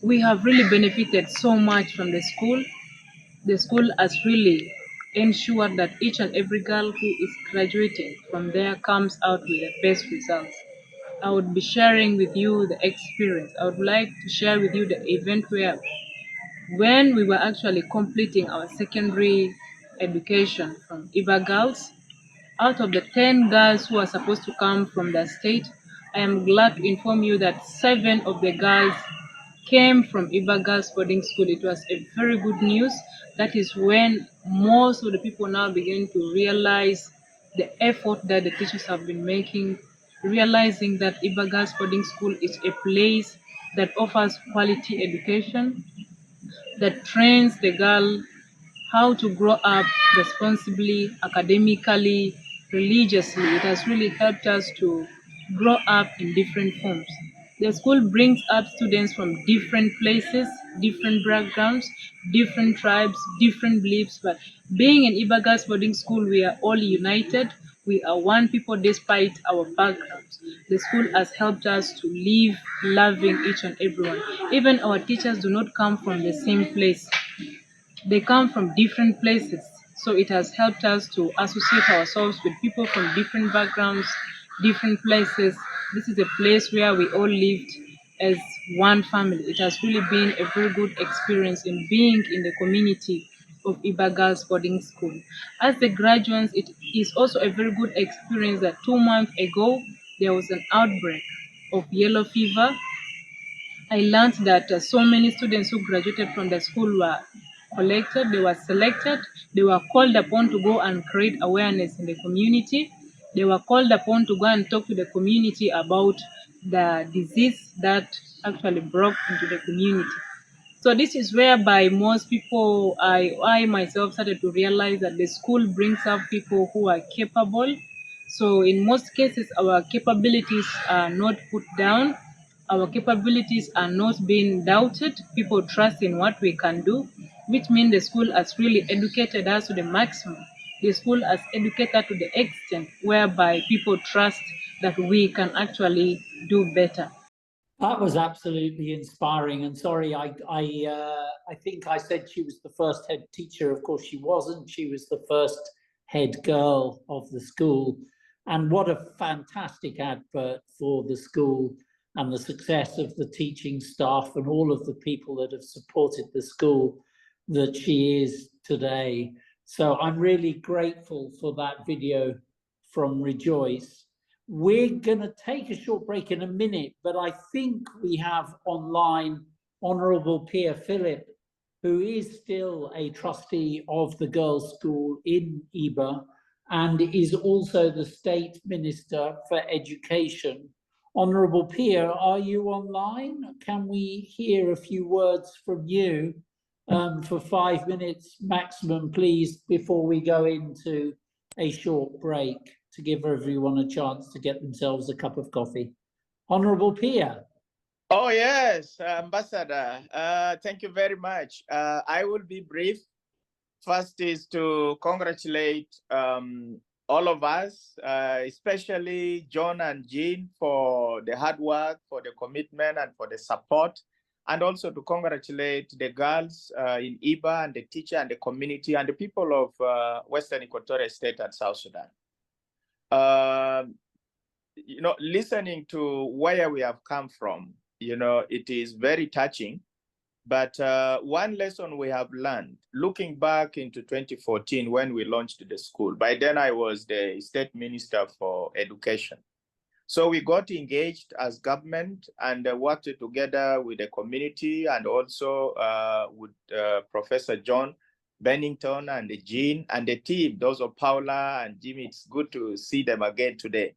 We have really benefited so much from the school. The school has really ensured that each and every girl who is graduating from there comes out with the best results. I would be sharing with you the experience. I would like to share with you the event where when we were actually completing our secondary education from Ibba Girls, out of the 10 girls who are supposed to come from the state, I am glad to inform you that 7 of the girls came from Ibba Girls Boarding School. It was a very good news. That is when most of the people now begin to realize the effort that the teachers have been making, realizing that Ibba Girls Boarding School is a place that offers quality education, that trains the girl how to grow up responsibly, academically, religiously. It has really helped us to grow up in different forms. The school brings up students from different places, different backgrounds, different tribes, different beliefs. But being an Ibba Girls Boarding School, we are all united. We are one people despite our backgrounds. The school has helped us to live loving each and everyone. Even our teachers do not come from the same place. They come from different places. So it has helped us to associate ourselves with people from different backgrounds, different places. This is a place where we all lived as one family. It has really been a very good experience in being in the community of Ibba Girls Boarding School. As the graduates, it is also a very good experience that 2 months ago, there was an outbreak of yellow fever. I learned that so many students who graduated from the school were collected, they were selected, they were called upon to go and create awareness in the community. They were called upon to go and talk to the community about the disease that actually broke into the community. So this is whereby most people, I myself started to realize that the school brings up people who are capable. So in most cases, our capabilities are not put down. Our capabilities are not being doubted. People trust in what we can do, which means the school has really educated us to the maximum. The school has educated to the extent whereby people trust that we can actually do better. That was absolutely inspiring. And sorry, I think I said she was the first head teacher. Of course, she wasn't. She was the first head girl of the school. And what a fantastic advert for the school and the success of the teaching staff and all of the people that have supported the school that she is today. So I'm really grateful for that video from Rejoice. We're going to take a short break in a minute, but I think we have online Honourable Pia Philip, who is still a trustee of the girls' school in Ibba and is also the State Minister for Education. Honourable Pia, are you online? Can we hear a few words from you for 5 minutes maximum, please, before we go into a short break, to give everyone a chance to get themselves a cup of coffee. Honourable Pia. Oh, yes, Ambassador. Thank you very much. I will be brief. First is to congratulate all of us, especially John and Jean, for the hard work, for the commitment, and for the support. And also to congratulate the girls in Ibba and the teacher and the community and the people of Western Equatorial State and South Sudan. Listening to where we have come from, it is very touching. But one lesson we have learned, looking back into 2014 when we launched the school, by then I was the State Minister for Education. So we got engaged as government and worked together with the community and also with Professor John Bennington and Jean and the team, those of Paula and Jimmy. It's good to see them again today.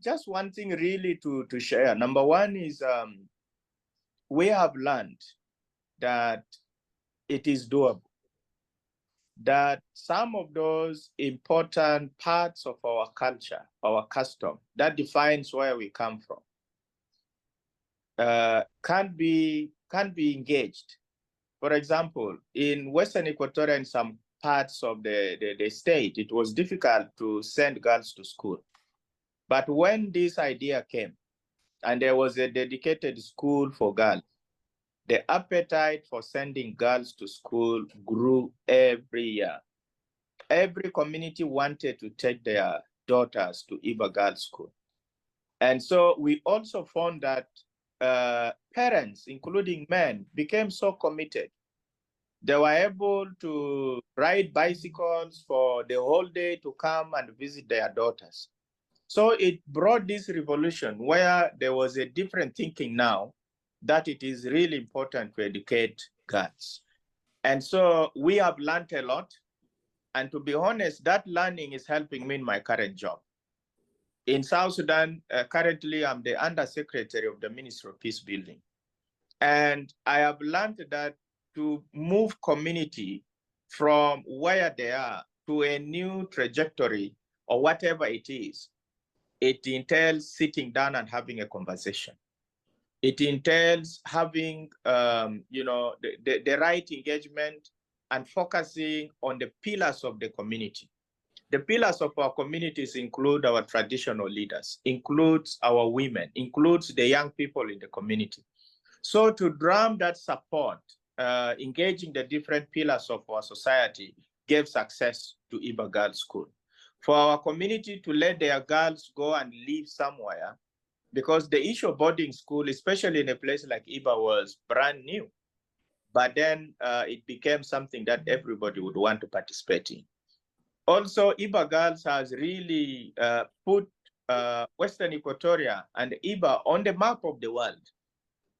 Just one thing really to share. Number one is we have learned that it is doable, that some of those important parts of our culture, our custom, that defines where we come from, can be engaged. For example, in Western Equatoria, in some parts of the state, it was difficult to send girls to school. But when this idea came and there was a dedicated school for girls, the appetite for sending girls to school grew every year. Every community wanted to take their daughters to Ibba Girls School. And so we also found that parents, including men, became so committed. They were able to ride bicycles for the whole day to come and visit their daughters. So it brought this revolution where there was a different thinking now that it is really important to educate girls. And so we have learned a lot. And to be honest, that learning is helping me in my current job. In South Sudan, currently I'm the Undersecretary of the Ministry of Peace Building. And I have learned that to move community from where they are to a new trajectory or whatever it is, it entails sitting down and having a conversation. It entails having, the right engagement and focusing on the pillars of the community. The pillars of our communities include our traditional leaders, includes our women, includes the young people in the community. So to drum that support, engaging the different pillars of our society gave success to Ibba Girls School. For our community to let their girls go and live somewhere, because the issue of boarding school, especially in a place like Ibba, was brand new. But then it became something that everybody would want to participate in. Also, Ibba Girls has really put Western Equatoria and Ibba on the map of the world,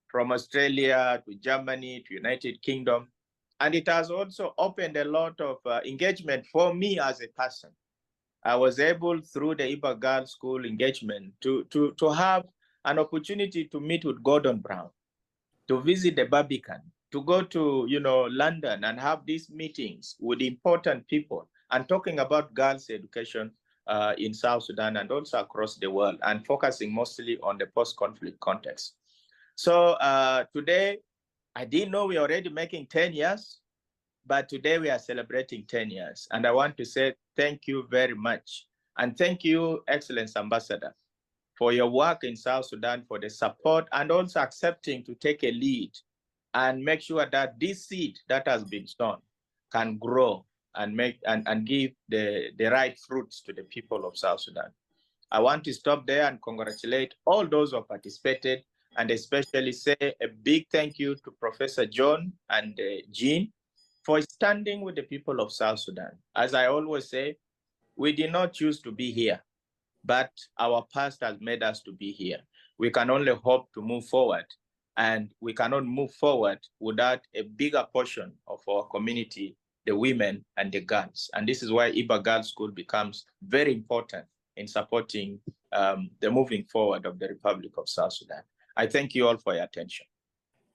from Australia to Germany to United Kingdom. And it has also opened a lot of engagement for me as a person. I was able, through the Ibba Girls School engagement, to have an opportunity to meet with Gordon Brown, to visit the Barbican, to go to London and have these meetings with important people and talking about girls' education in South Sudan and also across the world, and focusing mostly on the post-conflict context. So today, I didn't know we were already making 10 years, but today we are celebrating 10 years. And I want to say thank you very much. And thank you, Excellence Ambassador, for your work in South Sudan, for the support, and also accepting to take a lead and make sure that this seed that has been sown can grow and make and give the right fruits to the people of South Sudan. I want to stop there and congratulate all those who participated, and especially say a big thank you to Professor John and Jean for standing with the people of South Sudan. As I always say, we did not choose to be here, but our past has made us to be here. We can only hope to move forward, and we cannot move forward without a bigger portion of our community, the women and the girls. And this is why Ibba Girls School becomes very important in supporting the moving forward of the Republic of South Sudan. I thank you all for your attention.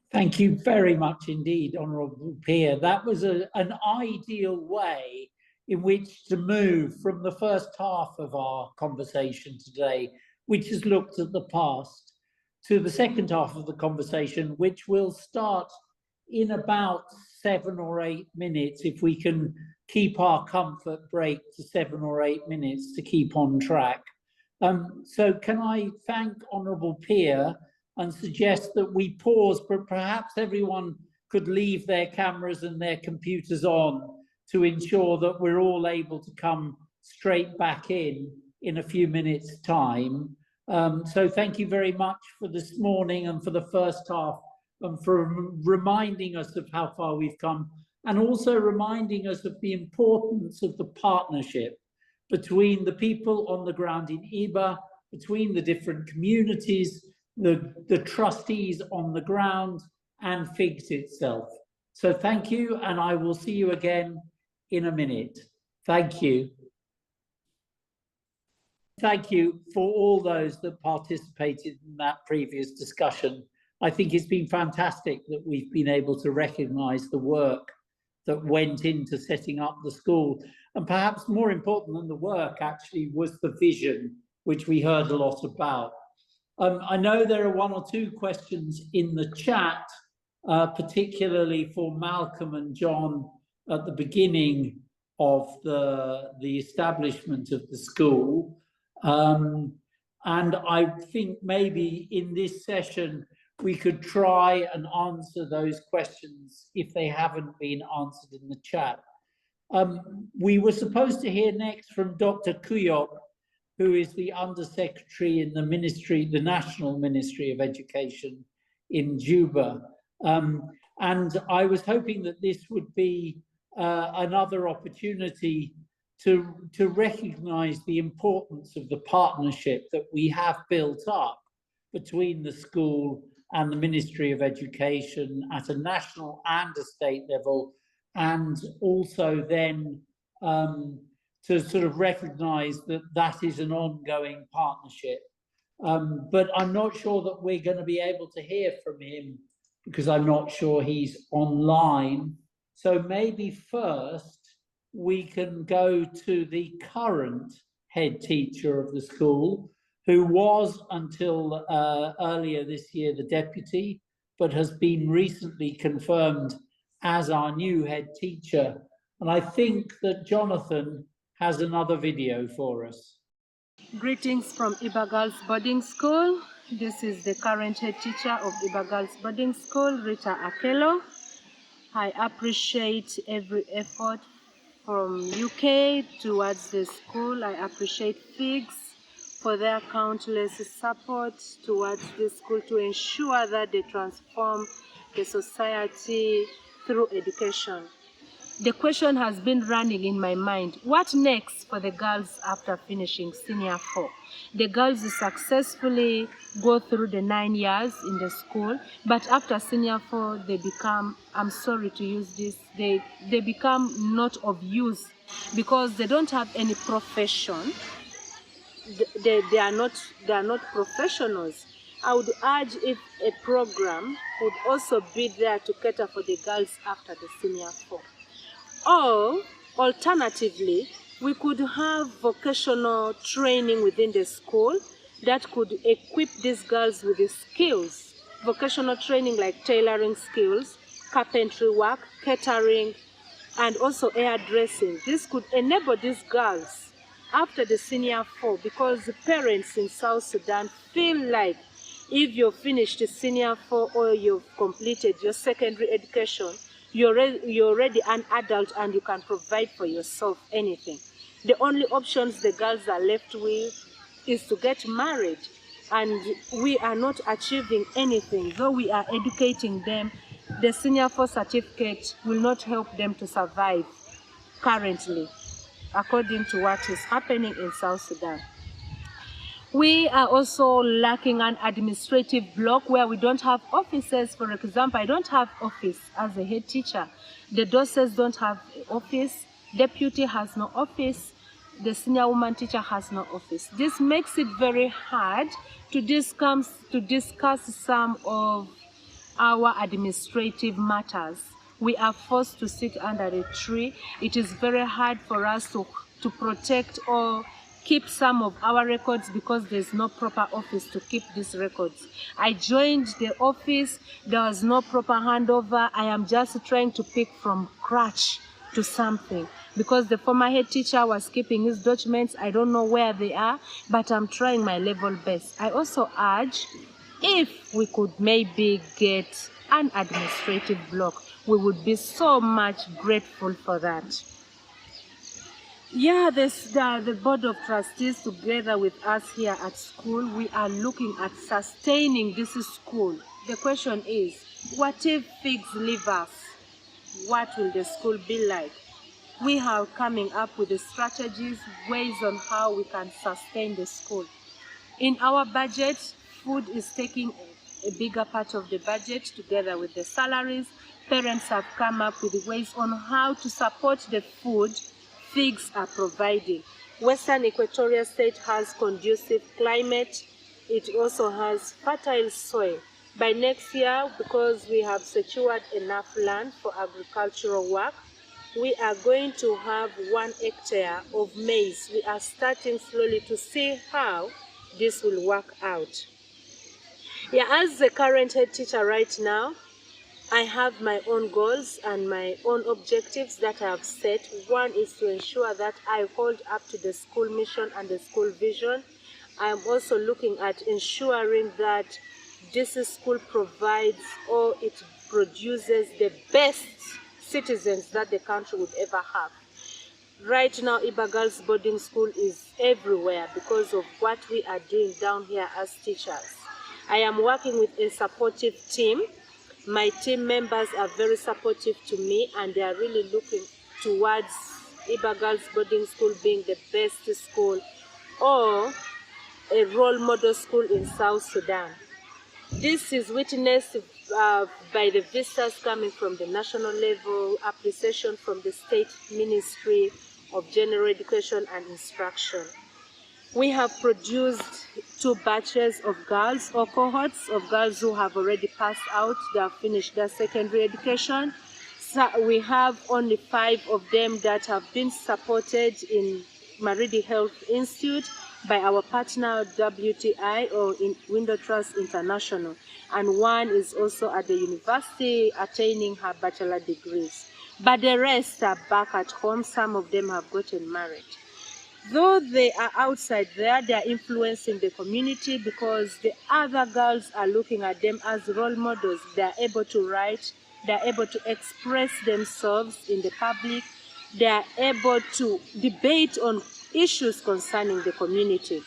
Thank you very much indeed, Honourable Peer. That was an ideal way in which to move from the first half of our conversation today, which has looked at the past, to the second half of the conversation, which will start in about 7 or 8 minutes, if we can keep our comfort break to 7 or 8 minutes to keep on track. So can I thank Honourable Peer and suggest that we pause, but perhaps everyone could leave their cameras and their computers on to ensure that we're all able to come straight back in a few minutes' time. So thank you very much for this morning and for the first half, and for reminding us of how far we've come, and also reminding us of the importance of the partnership between the people on the ground in Ibba, between the different communities, the trustees on the ground, and FIGS itself. So thank you, and I will see you again in a minute. Thank you. Thank you for all those that participated in that previous discussion. I think it's been fantastic that we've been able to recognise the work that went into setting up the school. And perhaps more important than the work actually was the vision, which we heard a lot about. I know there are 1 or 2 questions in the chat, particularly for Malcolm and John at the beginning of the establishment of the school. And I think maybe in this session, we could try and answer those questions if they haven't been answered in the chat. We were supposed to hear next from Dr. Kuyok, who is the Undersecretary in the Ministry, the National Ministry of Education in Juba. And I was hoping that this would be another opportunity to recognize the importance of the partnership that we have built up between the school and the Ministry of Education at a national and a state level, and also then to sort of recognize that that is an ongoing partnership. But I'm not sure that we're going to be able to hear from him because I'm not sure he's online. So maybe first we can go to the current head teacher of the school, who was until earlier this year the deputy, but has been recently confirmed as our new head teacher. And I think that Jonathan has another video for us. Greetings from Ibba Girls Boarding School. This is the current head teacher of Ibba Girls Boarding School, Rita Akelo. I appreciate every effort from UK towards the school. I appreciate FIGS for their countless support towards the school to ensure that they transform the society through education. The question has been running in my mind, what next for the girls after finishing Senior 4? The girls successfully go through the 9 years in the school, but after Senior 4, they become, I'm sorry to use this, they become not of use because they don't have any profession. They are not professionals. I would urge if a program would also be there to cater for the girls after the Senior 4. Or, alternatively, we could have vocational training within the school that could equip these girls with the skills. Vocational training like tailoring skills, carpentry work, catering, and also hairdressing. This could enable these girls after the Senior 4, because the parents in South Sudan feel like if you've finished the Senior 4 or you've completed your secondary education, you're already an adult and you can provide for yourself anything. The only options the girls are left with is to get married, and we are not achieving anything. Though we are educating them, the Senior 4 certificate will not help them to survive currently, according to what is happening in South Sudan. We are also lacking an administrative block where we don't have offices. For example, I don't have office as a head teacher. The docents don't have office. Deputy has no office. The senior woman teacher has no office. This makes it very hard to discuss some of our administrative matters. We are forced to sit under a tree. It is very hard for us to protect or keep some of our records because there's no proper office to keep these records. I joined the office, there was no proper handover. I am just trying to pick from scratch to something because the former head teacher was keeping his documents. I don't know where they are, but I'm trying my level best. I also urge if we could maybe get an administrative block, we would be so much grateful for that. Yeah, the Board of Trustees together with us here at school, we are looking at sustaining this school. The question is, what if FIGS leave us? What will the school be like? We are coming up with the strategies, ways on how we can sustain the school. In our budget, food is taking a bigger part of the budget together with the salaries. Parents have come up with ways on how to support the food FIGS are providing. Western Equatoria State has conducive climate. It also has fertile soil. By next year, because we have secured enough land for agricultural work, we are going to have 1 hectare of maize. We are starting slowly to see how this will work out. Yeah, as the current head teacher right now, I have my own goals and my own objectives that I have set. One is to ensure that I hold up to the school mission and the school vision. I am also looking at ensuring that this school provides or it produces the best citizens that the country would ever have. Right now, Ibba Girls Boarding School is everywhere because of what we are doing down here as teachers. I am working with a supportive team. My team members are very supportive to me, and they are really looking towards Ibba Girls Boarding School being the best school or a role model school in South Sudan. This is witnessed by the visitors coming from the national level, appreciation from the State Ministry of General Education and Instruction. We have produced 2 batches of girls or cohorts of girls who have already passed out, they have finished their secondary education. So we have only 5 of them that have been supported in Maridi Health Institute by our partner WTI or in Window Trust International, and 1 is also at the university attaining her bachelor degrees. But the rest are back at home. Some of them have gotten married. Though they are outside there, they are influencing the community because the other girls are looking at them as role models. They are able to write, they are able to express themselves in the public, they are able to debate on issues concerning the community.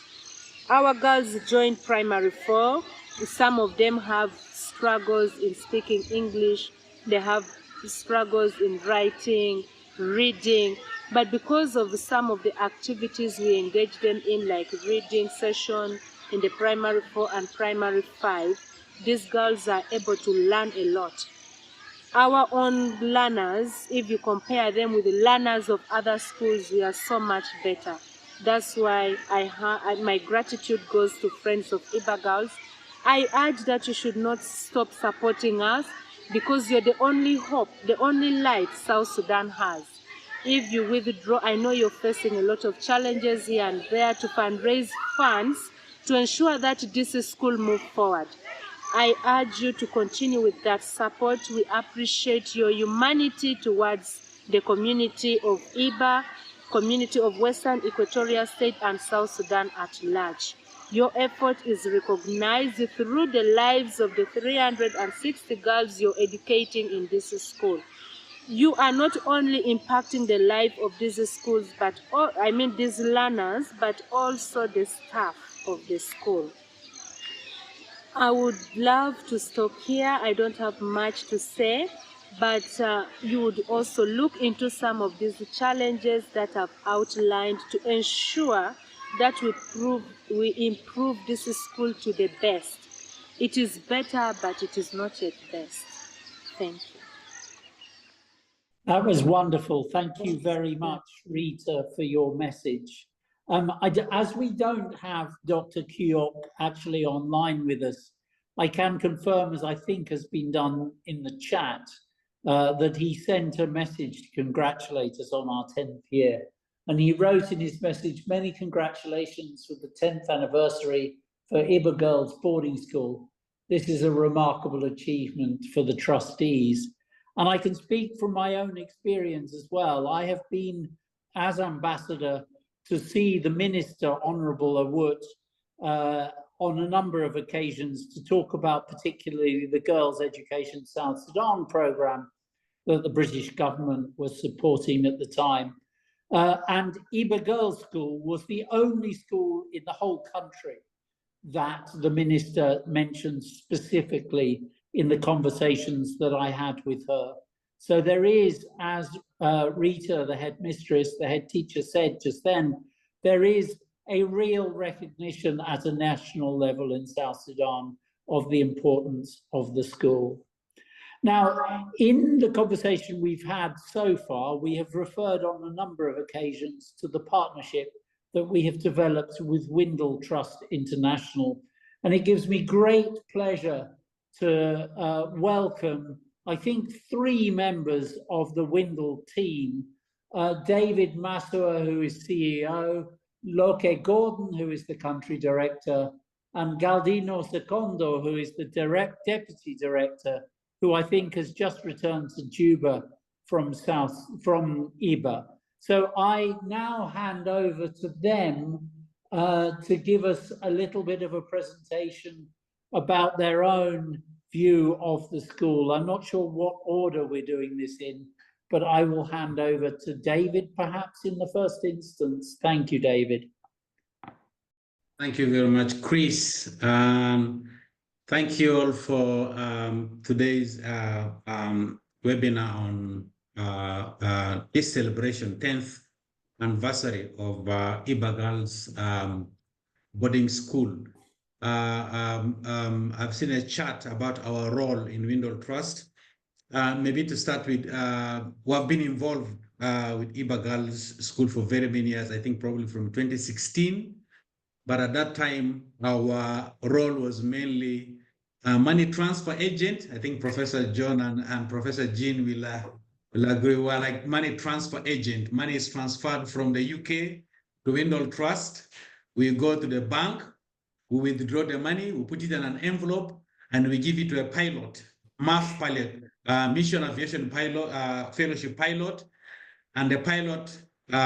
Our girls joined primary 4. Some of them have struggles in speaking English, they have struggles in writing, reading, but because of some of the activities we engage them in, like reading session in the primary 4 and primary 5, these girls are able to learn a lot. Our own learners, if you compare them with the learners of other schools, we are so much better. That's why my gratitude goes to Friends of Ibba Girls. I urge that you should not stop supporting us because you're the only hope, the only light South Sudan has. If you withdraw, I know you're facing a lot of challenges here and there to fundraise funds to ensure that this school moves forward. I urge you to continue with that support. We appreciate your humanity towards the community of Ibba, community of Western Equatoria State and South Sudan at large. Your effort is recognized through the lives of the 360 girls you're educating in this school. You are not only impacting the life of these schools, but these learners, but also the staff of the school. I would love to stop here. I don't have much to say, but you would also look into some of these challenges that I've outlined to ensure that we improve this school to the best. It is better, but it is not yet best. Thank you. That was wonderful. Thank you very much, Rita, for your message. As we don't have Dr. Kyok actually online with us, I can confirm, as I think has been done in the chat, that he sent a message to congratulate us on our 10th year. And he wrote in his message, many congratulations for the 10th anniversary for Ibba Girls Boarding School. This is a remarkable achievement for the trustees. And I can speak from my own experience as well. I have been, as ambassador, to see the Minister, Honourable Awut, on a number of occasions to talk about particularly the Girls Education South Sudan programme that the British government was supporting at the time. And Ibba Girls School was the only school in the whole country that the Minister mentioned specifically in the conversations that I had with her. So there is, as Rita, the headmistress, the head teacher said just then, there is a real recognition at a national level in South Sudan of the importance of the school. Now, in the conversation we've had so far, we have referred on a number of occasions to the partnership that we have developed with Windle Trust International. And it gives me great pleasure to welcome, I think, 3 members of the Windle team, David Masua, who is CEO, Loke Gordon, who is the country director, and Galdino Secondo, who is the deputy director, who I think has just returned to Juba from Ibba. So I now hand over to them to give us a little bit of a presentation about their own view of the school. I'm not sure what order we're doing this in, but I will hand over to David, perhaps in the first instance. Thank you, David. Thank you very much, Chris. Thank you all for today's webinar on this celebration, 10th anniversary of Ibba Girls Boarding School. I've seen a chat about our role in Windle Trust. Maybe to start with, we have been involved with Ibba Girls School for very many years, I think probably from 2016. But at that time, our role was mainly money transfer agent. I think Professor John and Professor Jean will agree. We are like money transfer agent. Money is transferred from the UK to Windle Trust. We go to the bank, we withdraw the money, we put it in an envelope, and we give it to a pilot, MAF pilot, Mission Aviation Pilot, Fellowship pilot, and the pilot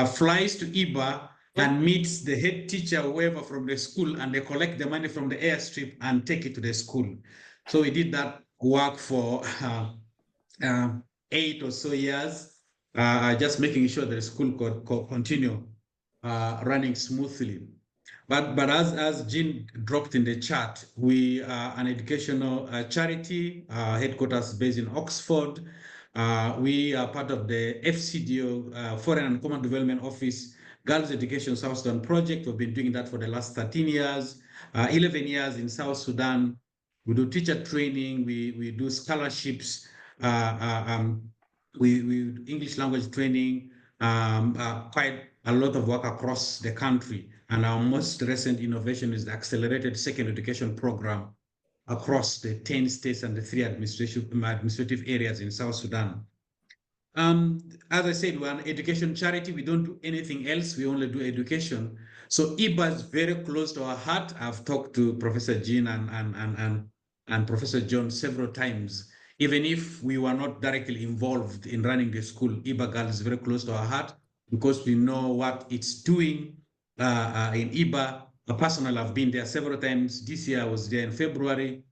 flies to Ibba and meets the head teacher, whoever from the school, and they collect the money from the airstrip and take it to the school. So we did that work for 8 or so years, just making sure that the school could continue running smoothly. But as Jean dropped in the chat, we are an educational charity, headquarters based in Oxford. We are part of the FCDO, Foreign and Common Development Office, Girls Education South Sudan project. We've been doing that for the last 13 years, 11 years in South Sudan. We do teacher training, we do scholarships, we do English language training, quite a lot of work across the country. And our most recent innovation is the Accelerated Second Education Program across the 10 states and the 3 administrative areas in South Sudan. As I said, we're an education charity. We don't do anything else. We only do education. So Ibba is very close to our heart. I've talked to Professor Jean and Professor John several times. Even if we were not directly involved in running the school, Ibba Girls is very close to our heart because we know what it's doing in Ibba. Personally, I've been there several times. This year I was there in February,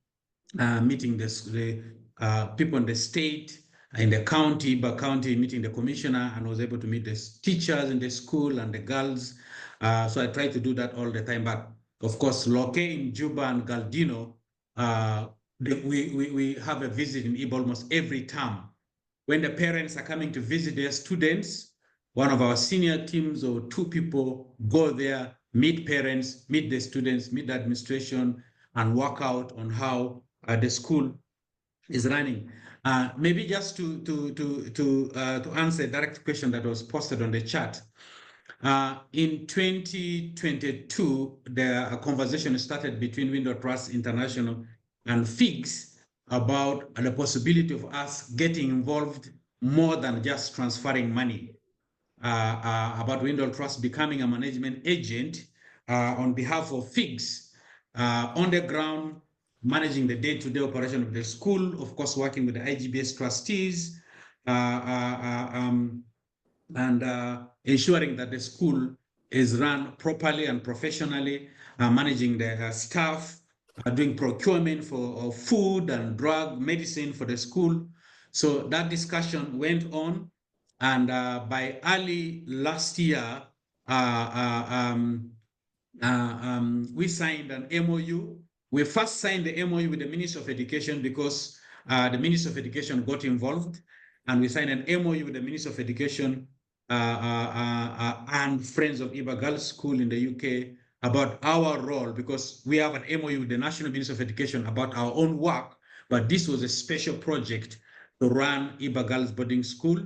meeting the people in the state, in the county, Ibba County, meeting the commissioner, and was able to meet the teachers in the school and the girls. So I try to do that all the time. But of course, Loke in Juba and Galdino, we have a visit in Ibba almost every term. When the parents are coming to visit their students, one of our senior teams or 2 people go there, meet parents, meet the students, meet the administration, and work out on how the school is running. Maybe just to answer a direct question that was posted on the chat. In 2022, a conversation started between Windle Trust International and FIGS about the possibility of us getting involved more than just transferring money. About Windle Trust becoming a management agent on behalf of FIGS on the ground, managing the day-to-day operation of the school, of course, working with the IGBS trustees, and ensuring that the school is run properly and professionally, managing the staff, doing procurement for food and drug, medicine for the school. So that discussion went on. And by early last year, we signed an MOU. We first signed the MOU with the Ministry of Education because the Ministry of Education got involved. And we signed an MOU with the Ministry of Education and Friends of Ibba Girls School in the UK about our role, because we have an MOU with the National Ministry of Education about our own work, but this was a special project to run Ibba Girls Boarding School.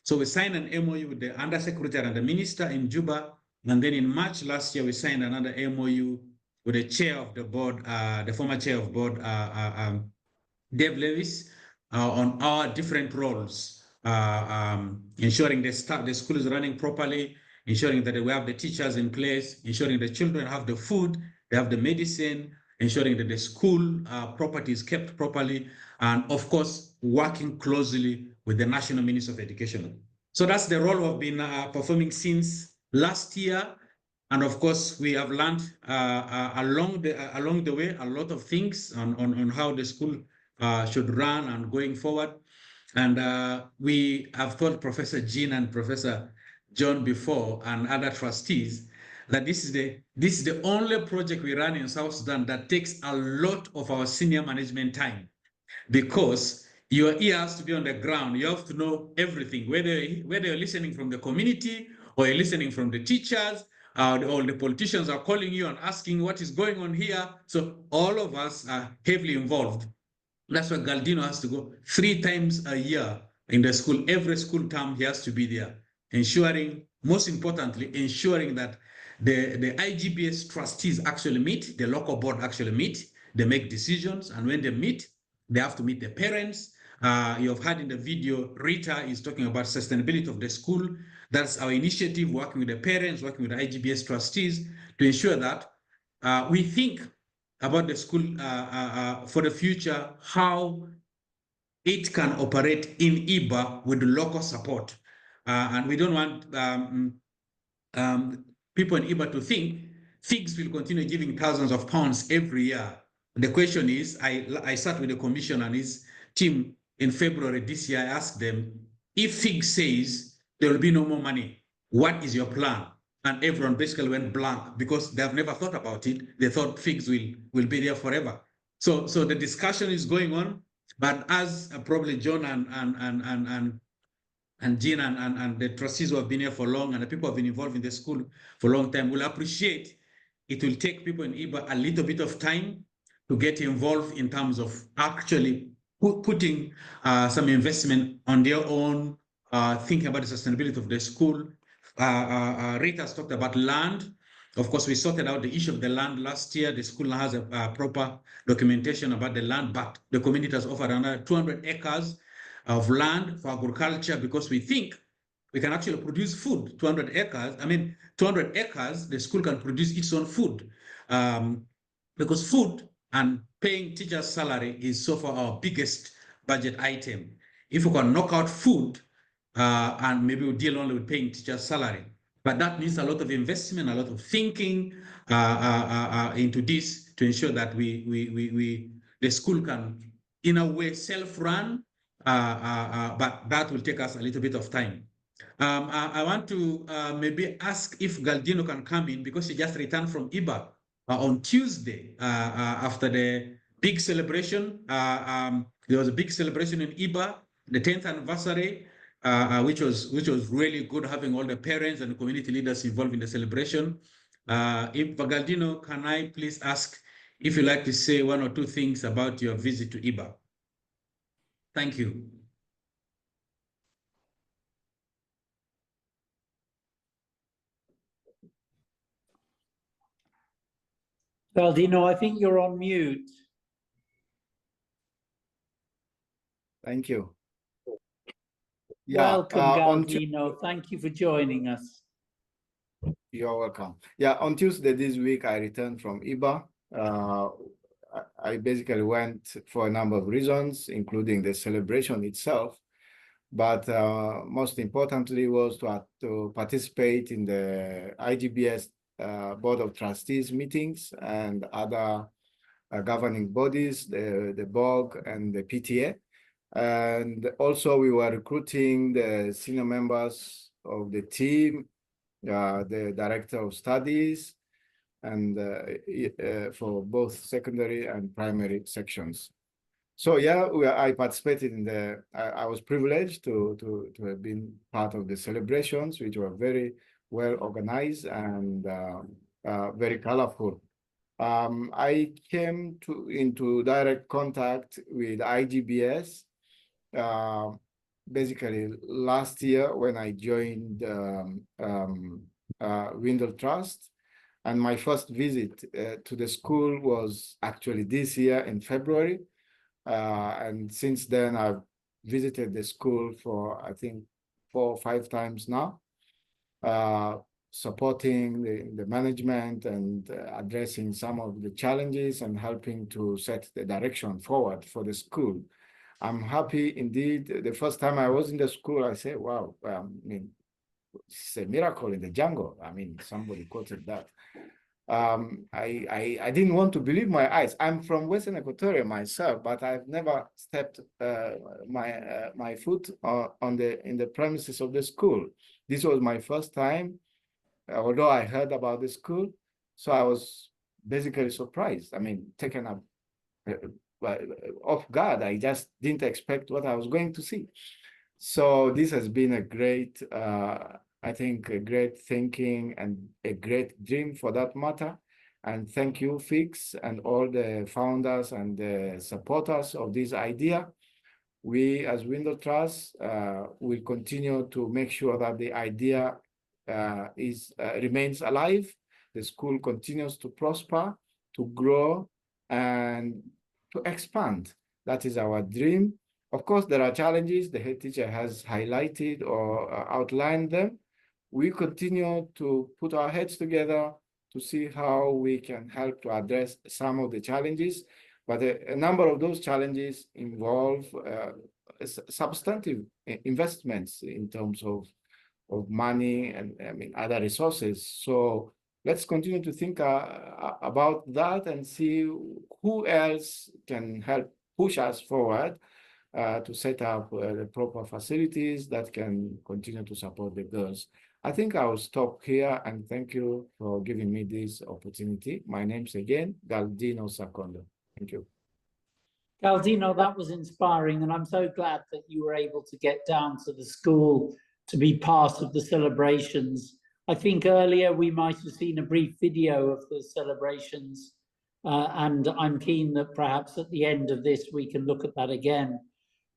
So we signed an MOU with the Undersecretary and the Minister in Juba. And then in March last year, we signed another MOU with the Chair of the Board, the former Chair of Board, Dave Lewis, on our different roles, ensuring the school is running properly, ensuring that we have the teachers in place, ensuring the children have the food, they have the medicine, ensuring that the school property is kept properly, and of course, working closely with the National Ministry of Education. So that's the role we've been performing since last year. And of course, we have learned along the way a lot of things on how the school should run and going forward. And we have told Professor Jean and Professor John before and other trustees that this is the only project we run in South Sudan that takes a lot of our senior management time, because your ear has to be on the ground. You have to know everything, whether you're listening from the community or you're listening from the teachers, or the politicians are calling you and asking what is going on here. So all of us are heavily involved. That's why Galdino has to go 3 times a year in the school. Every school term, he has to be there, most importantly, ensuring that the IGBS trustees actually meet, the local board actually meet, they make decisions, and when they meet, they have to meet the parents. You have heard in the video, Rita is talking about sustainability of the school. That's our initiative, working with the parents, working with the IGBS trustees to ensure that we think about the school for the future, how it can operate in Ibba with local support. And we don't want people in Ibba to think FIGS will continue giving thousands of pounds every year. The question is, I sat with the commission and his team in February this year. I asked them, if FIGS says there will be no more money, what is your plan? And everyone basically went blank because they have never thought about it. They thought FIGS will be there forever. So the discussion is going on, but as probably John and Jean and the trustees who have been here for long and the people who have been involved in the school for a long time will appreciate it will take people in Ibba a little bit of time to get involved in terms of actually putting some investment on their own, thinking about the sustainability of the school. Rita has talked about land. Of course, we sorted out the issue of the land last year. The school now has a proper documentation about the land, but the community has offered another 200 acres of land for agriculture because we think we can actually produce food. 200 acres, 200 acres, the school can produce its own food, because food and paying teachers' salary is so far our biggest budget item. If we can knock out food, and maybe we'll deal only with paying teachers' salary. But that needs a lot of investment, a lot of thinking into this to ensure that the school can, in a way, self-run, but that will take us a little bit of time. I want to maybe ask if Galdino can come in because he just returned from Ibba on Tuesday after the big celebration. There was a big celebration in Ibba, the 10th anniversary, which was really good, having all the parents and the community leaders involved in the celebration. If Galdino, can I please ask if you'd like to say 1 or 2 things about your visit to Ibba? Thank you. Galdino, I think you're on mute. Thank you. Welcome, Galdino. Thank you for joining us. You're welcome. Yeah, on Tuesday this week, I returned from Ibba. I basically went for a number of reasons, including the celebration itself. But most importantly was to participate in the IGBS Board of Trustees meetings and other governing bodies, the BOG and the PTA. And also we were recruiting the senior members of the team, the director of studies, and for both secondary and primary sections. So yeah, I participated in I was privileged to have been part of the celebrations, which were very well organized and very colorful. I came into direct contact with IGBS basically last year when I joined Windle Trust. And my first visit to the school was actually this year in February. And since then, I've visited the school for, I think, 4 or 5 times now, supporting the management and addressing some of the challenges and helping to set the direction forward for the school. I'm happy indeed. The first time I was in the school, I said, wow, it's a miracle in the jungle. I mean, somebody quoted that. I didn't want to believe my eyes. I'm from Western Equatoria myself, but I've never stepped my foot in the premises of the school. This was my first time, although I heard about the school. So I was basically surprised. I mean, taken up off guard. I just didn't expect what I was going to see. So this has been a great, I think, a great thinking and a great dream for that matter. And thank you, FIGS, and all the founders and the supporters of this idea. We, as Window Trust, will continue to make sure that the idea remains alive. The school continues to prosper, to grow, and to expand. That is our dream. Of course, there are challenges. The head teacher has highlighted or outlined them. We continue to put our heads together to see how we can help to address some of the challenges. But a number of those challenges involve substantive investments in terms of money and other resources. So let's continue to think about that and see who else can help push us forward to set up the proper facilities that can continue to support the girls. I think I'll stop here and thank you for giving me this opportunity. My name's again Galdino Sakondo. Thank you. Galdino, that was inspiring, and I'm so glad that you were able to get down to the school to be part of the celebrations. I think earlier we might have seen a brief video of the celebrations, and I'm keen that perhaps at the end of this we can look at that again.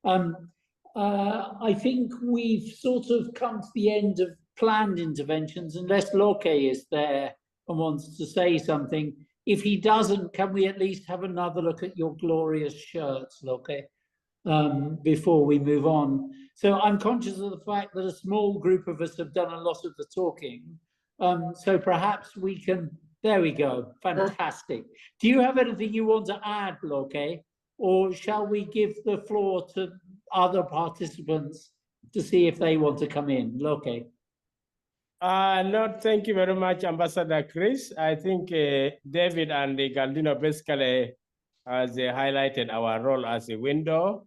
I think we've sort of come to the end of planned interventions, unless Loke is there and wants to say something. If he doesn't, can we at least have another look at your glorious shirts, Loke, before we move on? So I'm conscious of the fact that a small group of us have done a lot of the talking. So perhaps we can, there we go, fantastic. Do you have anything you want to add, Loke? Or shall we give the floor to other participants to see if they want to come in? Loke. No, thank you very much, Ambassador Chris. I think David and Galdino basically has highlighted our role as a window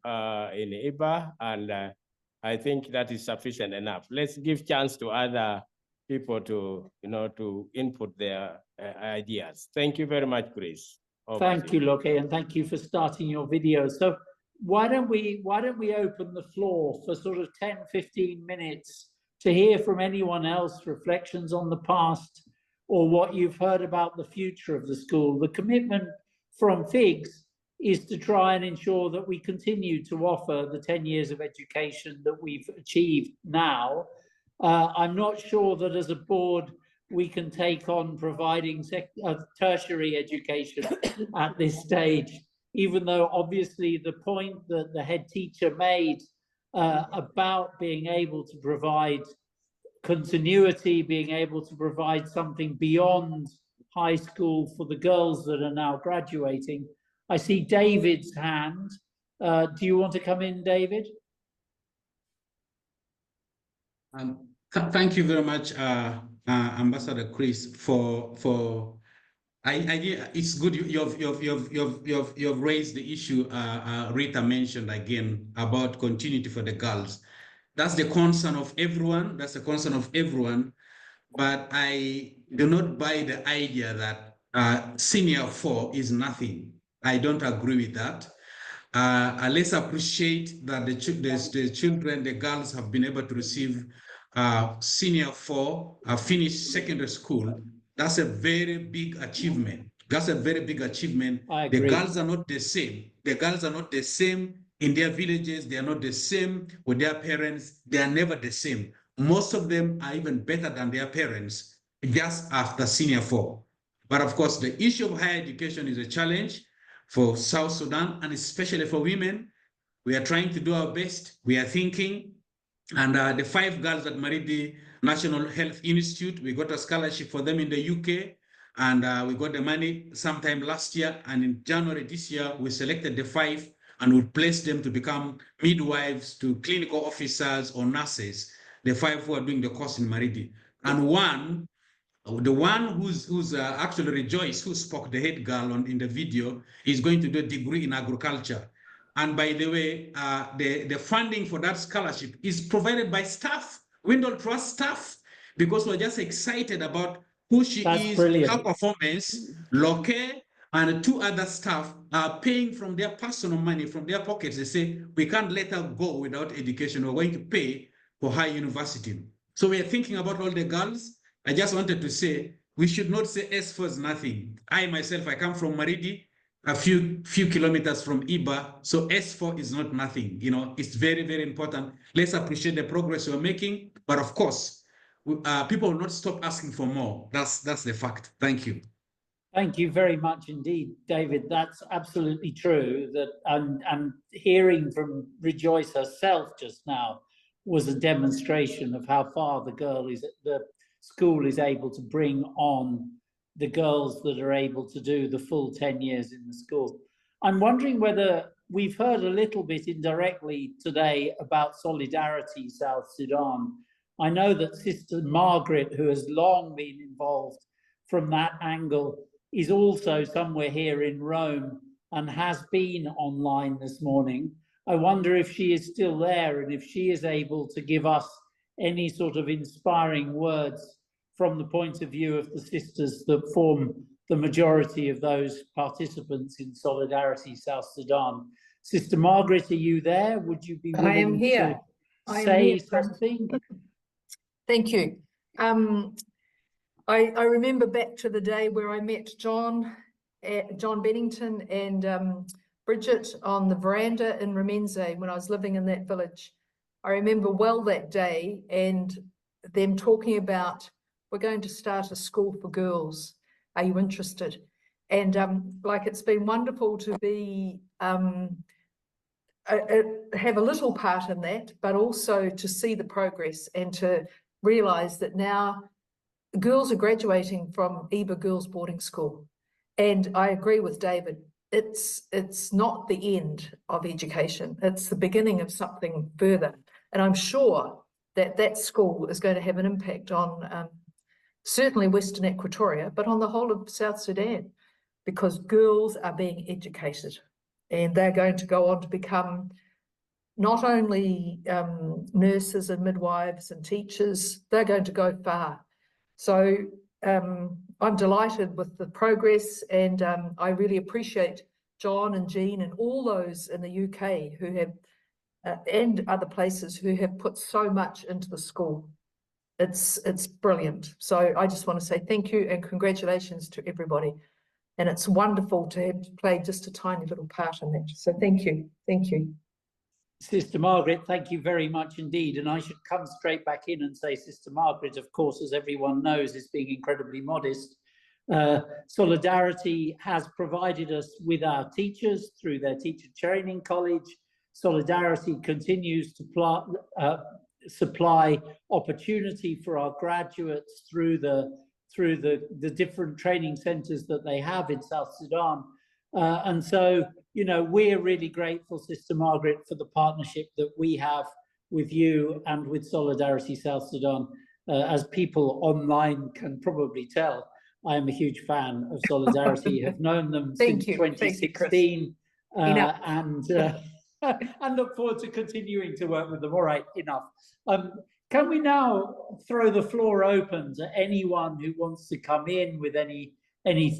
in Ibba, and I think that is sufficient enough. Let's give chance to other people to, to input their ideas. Thank you very much, Chris. Thank you, Loke, and thank you for starting your video. So why don't we open the floor for sort of 10, 15 minutes to hear from anyone else, reflections on the past or what you've heard about the future of the school. The commitment from FIGS is to try and ensure that we continue to offer the 10 years of education that we've achieved now. I'm not sure that as a board we can take on providing tertiary education at this stage, even though obviously the point that the head teacher made about being able to provide continuity, being able to provide something beyond high school for the girls that are now graduating. I see David's hand. Do you want to come in, David? Thank you very much, Ambassador Chris, for it's good you've raised the issue Rita mentioned again about continuity for the girls. That's the concern of everyone. That's the concern of everyone. But I do not buy the idea that senior 4 is nothing. I don't agree with that. Let's appreciate that the children, the girls have been able to receive senior 4, finished secondary school. That's a very big achievement. That's a very big achievement. The girls are not the same. The girls are not the same in their villages. They are not the same with their parents. They are never the same. Most of them are even better than their parents just after senior 4. But of course, the issue of higher education is a challenge for South Sudan, and especially for women. We are trying to do our best. We are thinking. And the 5 girls at Maridi National Health Institute, we got a scholarship for them in the UK. And we got the money sometime last year. And in January this year, we selected the 5 and we placed them to become midwives, to clinical officers or nurses. the 5 who are doing the course in Maridi. And one, the one who's actually Rejoice, who spoke, the head girl in the video, is going to do a degree in agriculture. And by the way, the funding for that scholarship is provided by staff, Windle Trust staff, because we're just excited about who she is, brilliant. her performance. Loke and 2 other staff are paying from their personal money, from their pockets. They say, we can't let her go without education. We're going to pay for her university. So we are thinking about all the girls. I just wanted to say, we should not say S4 is nothing. I myself, I come from Maridi, a few kilometers from Ibba, so S4 is not nothing. You know, it's very, very important. Let's appreciate the progress we're making, but of course, people will not stop asking for more. That's the fact. Thank you. Thank you very much indeed, David. That's absolutely true. That and hearing from Rejoice herself just now was a demonstration of how far the school is able to bring on the girls that are able to do the full 10 years in the school. I'm wondering whether we've heard a little bit indirectly today about Solidarity South Sudan. I know that Sister Margaret, who has long been involved from that angle, is also somewhere here in Rome and has been online this morning. I wonder if she is still there and if she is able to give us any sort of inspiring words from the point of view of the sisters that form the majority of those participants in Solidarity South Sudan. Sister Margaret, are you there? Would you be willing I am here. to say something? Thank you. I remember back to the day where I met John Bennington and Bridget on the veranda in Remenze when I was living in that village. I remember well that day and them talking about, we're going to start a school for girls. Are you interested? And like, it's been wonderful to be have a little part in that, but also to see the progress and to realize that now girls are graduating from Ibba Girls Boarding School. And I agree with David. It's not the end of education. It's the beginning of something further. And I'm sure that that school is going to have an impact on certainly Western Equatoria, but on the whole of South Sudan, because girls are being educated and they're going to go on to become not only nurses and midwives and teachers, they're going to go far. So I'm delighted with the progress, and I really appreciate John and Jean and all those in the UK who have, and other places who have put so much into the school. It's brilliant. So I just want to say thank you and congratulations to everybody. And it's wonderful to have played just a tiny little part in that. So thank you. Thank you. Sister Margaret, thank you very much indeed. And I should come straight back in and say, Sister Margaret, of course, as everyone knows, is being incredibly modest. Solidarity has provided us with our teachers through their teacher training college. Solidarity continues to supply opportunity for our graduates through the different training centers that they have in South Sudan. And so, you know, we're really grateful, Sister Margaret, for the partnership that we have with you and with Solidarity South Sudan. As people online can probably tell, I am a huge fan of Solidarity, have known them since 2016, and look forward to continuing to work with them. All right, enough. Can we now throw the floor open to anyone who wants to come in with any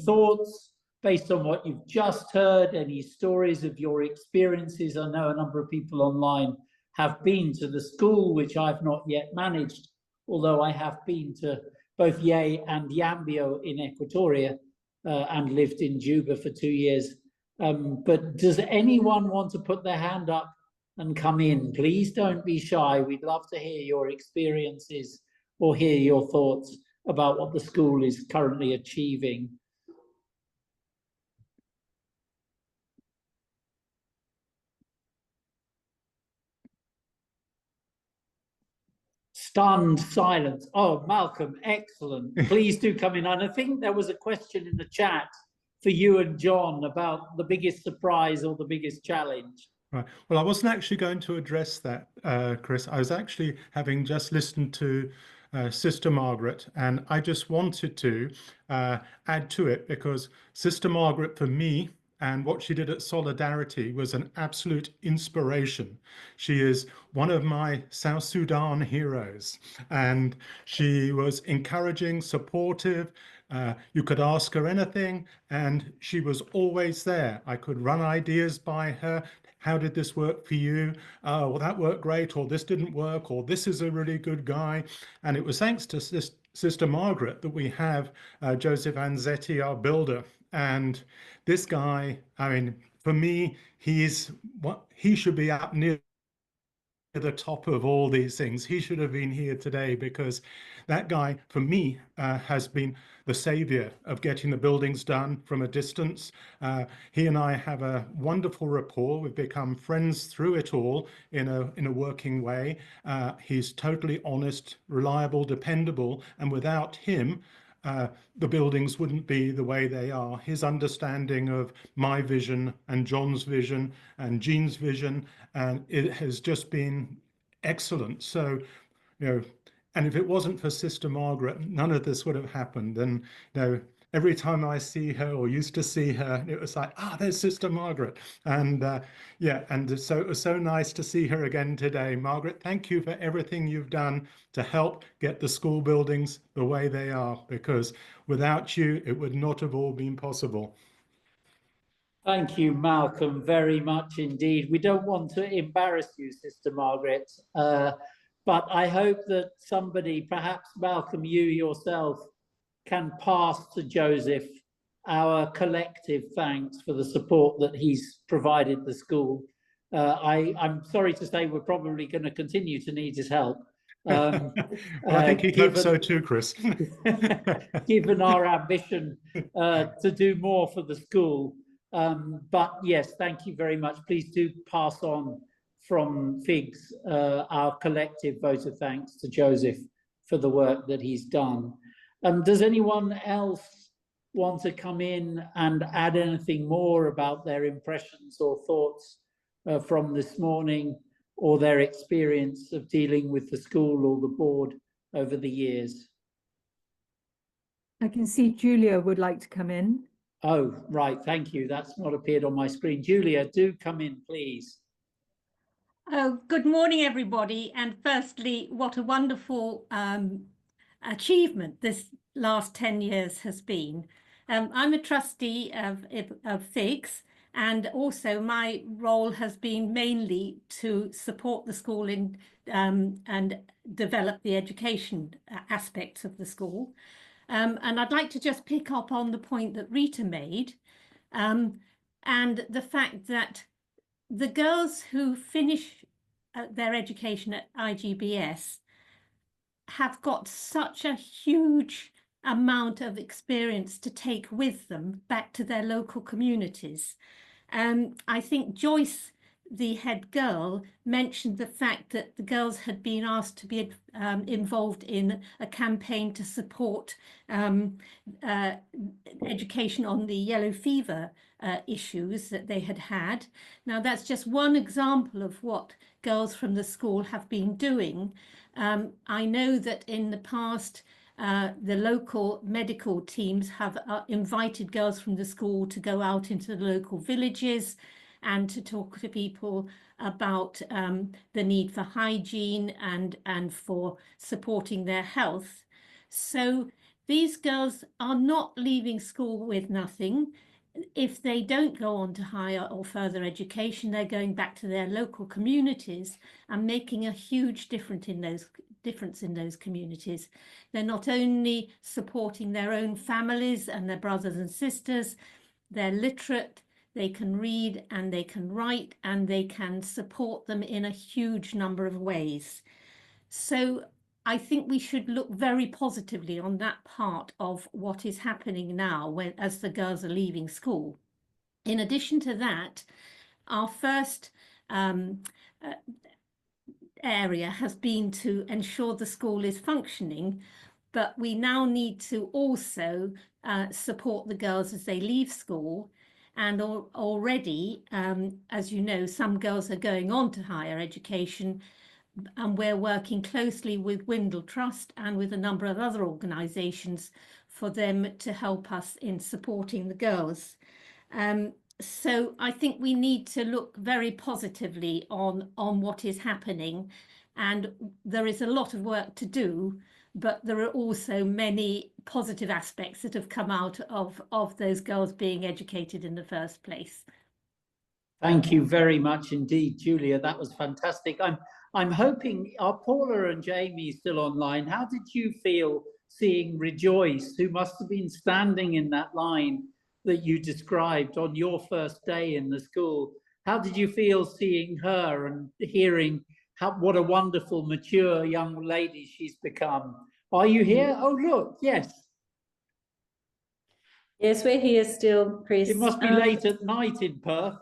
thoughts based on what you've just heard, any stories of your experiences? I know a number of people online have been to the school, which I've not yet managed, although I have been to both Yei and Yambio in Equatoria and lived in Juba for 2 years. But does anyone want to put their hand up and come in? Please don't be shy. We'd love to hear your experiences or hear your thoughts about what the school is currently achieving. Stunned silence. Oh, Malcolm, excellent. Please do come in. And I think there was a question in the chat for you and John about the biggest surprise or the biggest challenge. Right. Well, I wasn't actually going to address that, Chris. I was actually having just listened to Sister Margaret, and I just wanted to add to it because Sister Margaret, for me, and what she did at Solidarity was an absolute inspiration. She is one of my South Sudan heroes, and she was encouraging, supportive. You could ask her anything, and she was always there. I could run ideas by her. How did this work for you? Well, that worked great, or this didn't work, or this is a really good guy. And it was thanks to Sister Margaret that we have Joseph Anzetti, our builder. And this guy, I mean, for me, he should be up near the top of all these things. He should have been here today because that guy, for me, has been the savior of getting the buildings done from a distance. He and I have a wonderful rapport. We've become friends through it all in a working way. He's totally honest, reliable, dependable, and without him, the buildings wouldn't be the way they are. His understanding of my vision and John's vision and Jean's vision, and it has just been excellent. So, and if it wasn't for Sister Margaret, none of this would have happened. And, every time I see her or used to see her, it was like, there's Sister Margaret. And and so it was so nice to see her again today. Margaret, thank you for everything you've done to help get the school buildings the way they are, because without you, it would not have all been possible. Thank you, Malcolm, very much indeed. We don't want to embarrass you, Sister Margaret, but I hope that somebody, perhaps Malcolm, you yourself, can pass to Joseph our collective thanks for the support that he's provided the school. I'm sorry to say we're probably going to continue to need his help. Well, I think he hopes so too, Chris. Given our ambition to do more for the school. But yes, thank you very much. Please do pass on from FIGS our collective vote of thanks to Joseph for the work that he's done. Does anyone else want to come in and add anything more about their impressions or thoughts from this morning, or their experience of dealing with the school or the board over the years? I can see Julia would like to come in. Oh, right, thank you. That's not appeared on my screen. Julia, do come in, please. Oh, good morning, everybody. And firstly, what a wonderful achievement this last 10 years has been. I'm a trustee of FIGS, and also my role has been mainly to support the school in and develop the education aspects of the school. And I'd like to just pick up on the point that Rita made, and the fact that the girls who finish their education at IGBS have got such a huge amount of experience to take with them back to their local communities. I think Joyce, the head girl, mentioned the fact that the girls had been asked to be involved in a campaign to support education on the yellow fever issues that they had had. Now, that's just one example of what girls from the school have been doing. I know that in the past, the local medical teams have invited girls from the school to go out into the local villages and to talk to people about the need for hygiene and for supporting their health. So these girls are not leaving school with nothing. If they don't go on to higher or further education, they're going back to their local communities and making a huge difference in those communities. They're not only supporting their own families and their brothers and sisters, they're literate, they can read and they can write, and they can support them in a huge number of ways. So I think we should look very positively on that part of what is happening now as the girls are leaving school. In addition to that, our first area has been to ensure the school is functioning, but we now need to also support the girls as they leave school. And already, as you know, some girls are going on to higher education, and we're working closely with Windle Trust and with a number of other organisations for them to help us in supporting the girls. So I think we need to look very positively on what is happening, and there is a lot of work to do, but there are also many positive aspects that have come out of those girls being educated in the first place. Thank you very much indeed, Julia. That was fantastic. I'm hoping, are Paula and Jamie still online? How did you feel seeing Rejoice, who must have been standing in that line that you described on your first day in the school? How did you feel seeing her and hearing what a wonderful, mature young lady she's become? Are you here? Oh, look, yes. Yes, we're here still, Chris. It must be late at night in Perth.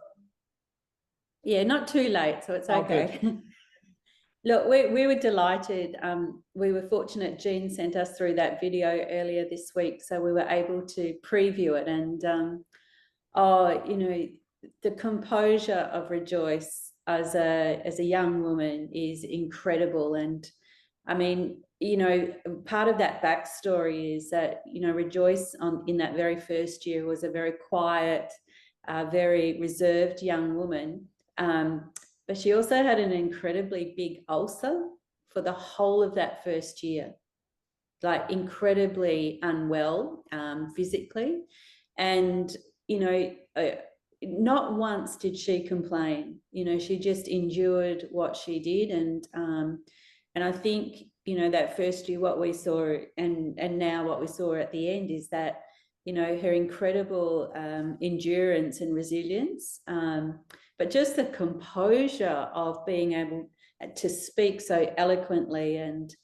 Yeah, not too late, so it's okay. Oh, look, we were delighted. We were fortunate Jean sent us through that video earlier this week, so we were able to preview it. And, you know, the composure of Rejoice as a young woman is incredible. And I mean, you know, part of that backstory is that, you know, Rejoice in that very first year was a very quiet, very reserved young woman. But she also had an incredibly big ulcer for the whole of that first year, like incredibly unwell physically. And, you know, not once did she complain. You know, she just endured what she did. And I think, you know, that first year, what we saw and now what we saw at the end is that, you know, her incredible endurance and resilience, but just the composure of being able to speak so eloquently and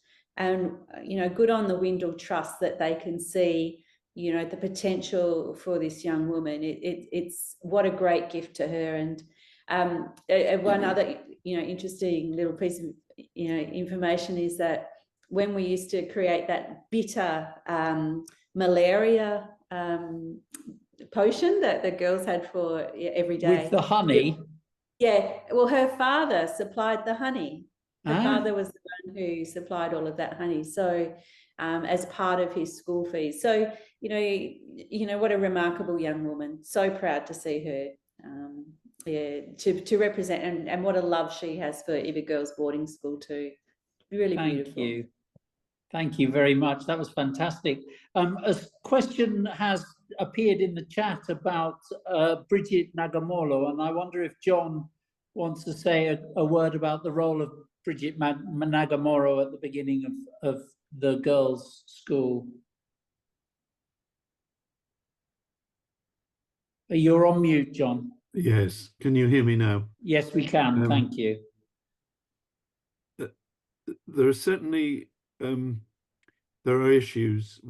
you know, good on the Windle Trust that they can see, you know, the potential for this young woman. It's what a great gift to her. And one other, you know, interesting little piece of, you know, information is that when we used to create that bitter malaria potion that the girls had for every day. With the honey? Yeah, well, her father supplied the honey. Her father was the one who supplied all of that honey. So as part of his school fees. So, you know, what a remarkable young woman. So proud to see her. Yeah, to represent and what a love she has for Ibba Girls Boarding School too. Really beautiful. Thank you. Thank you very much. That was fantastic. A question has appeared in the chat about Bridget Nagamolo, and I wonder if John wants to say a word about the role of Bridget Nagamolo at the beginning of the girls' school. You're on mute, John. Yes. Can you hear me now? Yes, we can. Thank you. There are certainly there are issues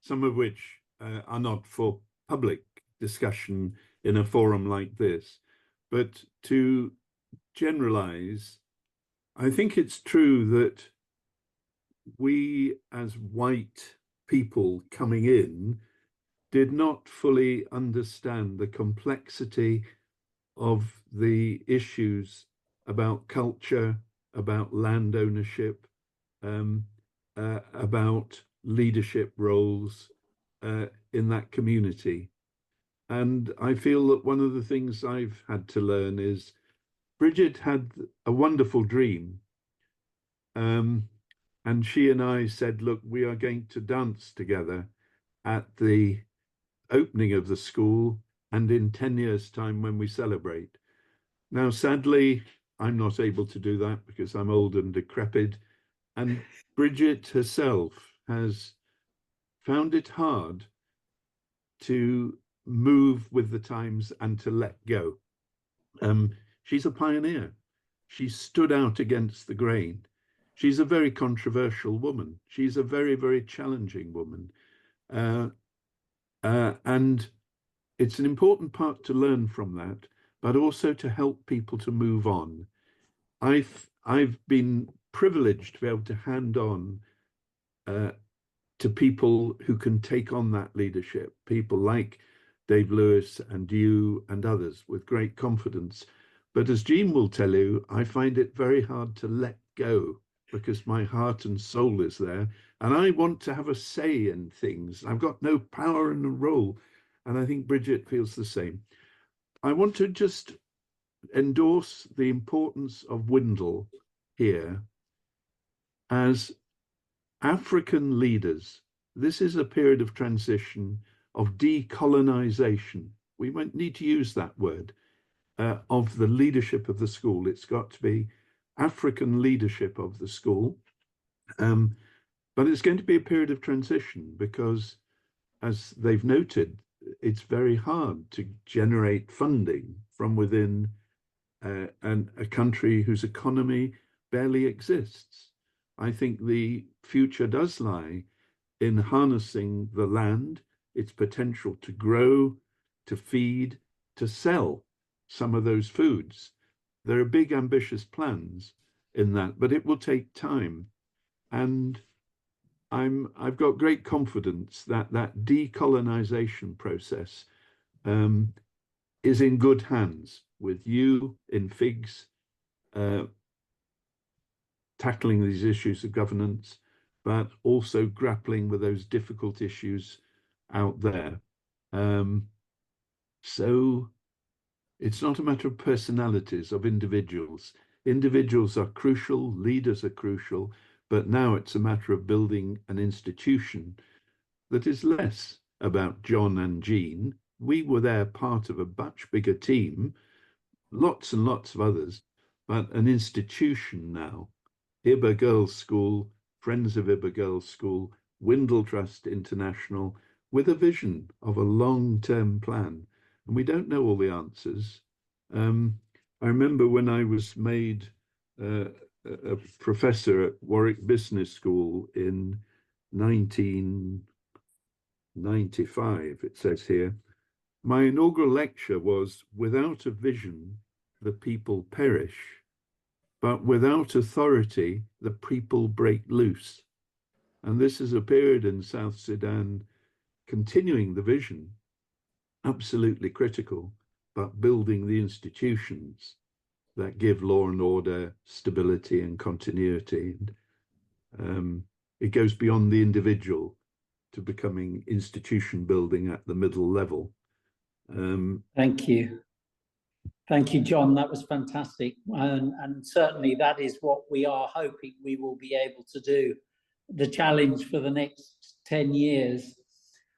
some of which are not for public discussion in a forum like this, but to generalize, I think it's true that we as white people coming in did not fully understand the complexity of the issues about culture, about land ownership, about leadership roles in that community. And I feel that one of the things I've had to learn is Bridget had a wonderful dream. And she and I said, look, we are going to dance together at the opening of the school and in 10 years' time when we celebrate. Now, sadly, I'm not able to do that because I'm old and decrepit. And Bridget herself has found it hard to move with the times and to let go. She's a pioneer. She stood out against the grain. She's a very controversial woman. She's a very, very challenging woman. And it's an important part to learn from that, but also to help people to move on. I've been privileged to be able to hand on to people who can take on that leadership, people like Dave Lewis and you and others with great confidence. But as Jean will tell you, I find it very hard to let go because my heart and soul is there. And I want to have a say in things. I've got no power and a role. And I think Bridget feels the same. I want to just endorse the importance of Windle here as African leaders. This is a period of transition, of decolonization. We might need to use that word, of the leadership of the school. It's got to be African leadership of the school. But it's going to be a period of transition because, as they've noted, it's very hard to generate funding from within a country whose economy barely exists. I think the future does lie in harnessing the land, its potential to grow, to feed, to sell some of those foods. There are big, ambitious plans in that, but it will take time. And I've got great confidence that that decolonization process is in good hands with you in FIGS, tackling these issues of governance, but also grappling with those difficult issues out there. So it's not a matter of personalities, of individuals. Individuals are crucial, leaders are crucial, but now it's a matter of building an institution that is less about John and Jean. We were there part of a much bigger team, lots and lots of others, but an institution now. Ibba Girls School, Friends of Ibba Girls School, Windle Trust International, with a vision of a long-term plan. And we don't know all the answers. I remember when I was made a professor at Warwick Business School in 1995, it says here, my inaugural lecture was, "Without a vision, the people perish, but without authority, the people break loose." And this is a period in South Sudan, continuing the vision, absolutely critical, but building the institutions that give law and order, stability and continuity. It goes beyond the individual to becoming institution building at the middle level. Thank you. Thank you, John. That was fantastic. And certainly that is what we are hoping we will be able to do, the challenge for the next 10 years.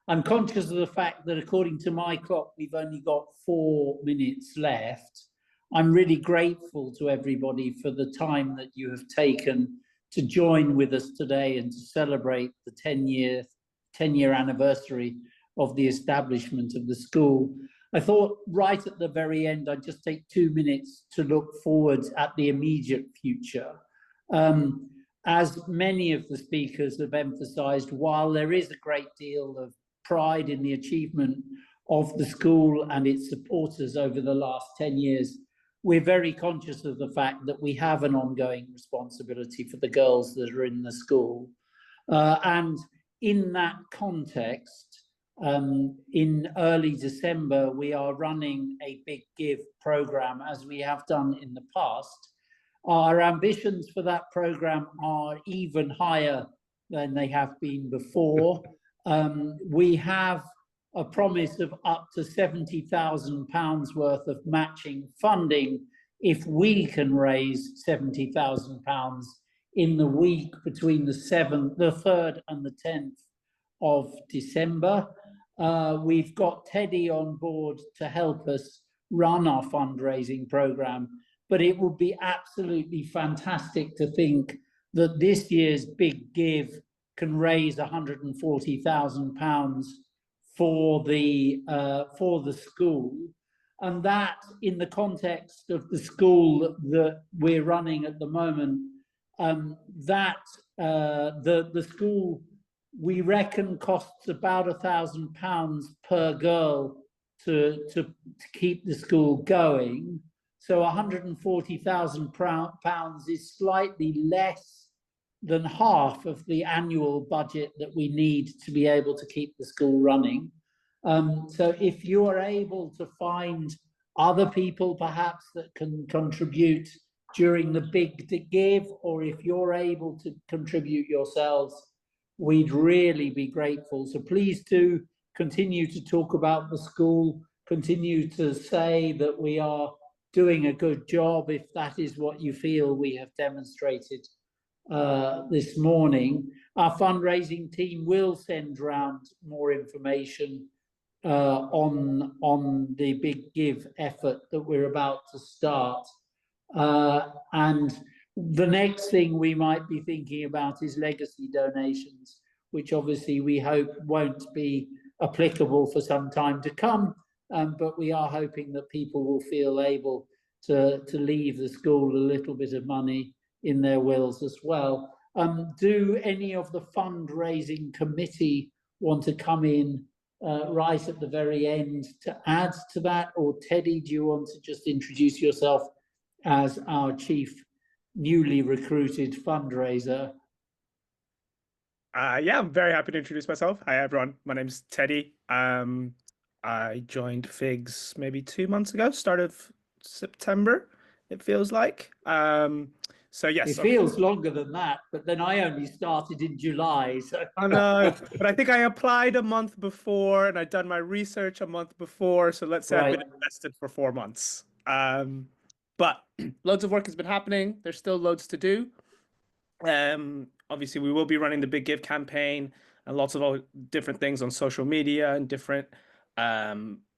I'm conscious of the fact that according to my clock, we've only got 4 minutes left. I'm really grateful to everybody for the time that you have taken to join with us today and to celebrate the 10-year anniversary of the establishment of the school. I thought right at the very end, I'd just take 2 minutes to look forward at the immediate future. As many of the speakers have emphasized, while there is a great deal of pride in the achievement of the school and its supporters over the last 10 years, we're very conscious of the fact that we have an ongoing responsibility for the girls that are in the school. And in that context, in early December, we are running a Big Give program, as we have done in the past. Our ambitions for that program are even higher than they have been before. We have a promise of up to £70,000 worth of matching funding if we can raise £70,000 in the week between the 3rd and the 10th of December. We've got Teddy on board to help us run our fundraising program, but it would be absolutely fantastic to think that this year's Big Give can raise £140,000 for the school, and that in the context of the school that we're running at the moment, the school we reckon costs about £1,000 per girl to keep the school going. So £140,000 is slightly less than half of the annual budget that we need to be able to keep the school running. So if you are able to find other people perhaps that can contribute during the big to give, or if you're able to contribute yourselves, we'd really be grateful. So please do continue to talk about the school, continue to say that we are doing a good job if that is what you feel we have demonstrated this morning. Our fundraising team will send round more information on the big give effort that we're about to start. And the next thing we might be thinking about is legacy donations, which obviously we hope won't be applicable for some time to come, but we are hoping that people will feel able to leave the school a little bit of money in their wills as well. Do any of the fundraising committee want to come in right at the very end to add to that? Or Teddy, do you want to just introduce yourself as our chief newly recruited fundraiser? Yeah, I'm very happy to introduce myself. Hi, everyone. My name's Teddy. I joined FIGS maybe 2 months ago, start of September, it feels like. So yes. It feels longer than that, but then I only started in July. So I know, but I think I applied a month before and I'd done my research a month before. So let's say I've been invested for 4 months. But loads of work has been happening. There's still loads to do. Obviously, we will be running the Big Give campaign and lots of different things on social media and different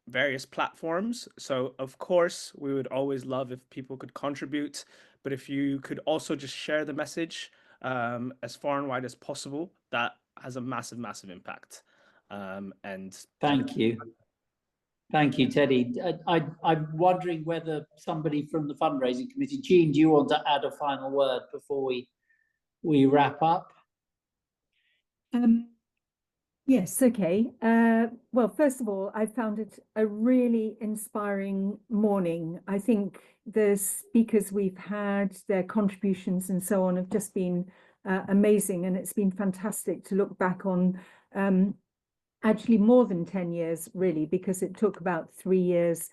various platforms. So, of course, we would always love if people could contribute. But if you could also just share the message as far and wide as possible, that has a massive, massive impact. And thank you. Thank you, Teddy. I'm wondering whether somebody from the fundraising committee, Jean, do you want to add a final word before we wrap up? Yes, okay. Well, first of all, I found it a really inspiring morning. I think the speakers we've had, their contributions and so on have just been amazing, and it's been fantastic to look back on actually more than 10 years, really, because it took about 3 years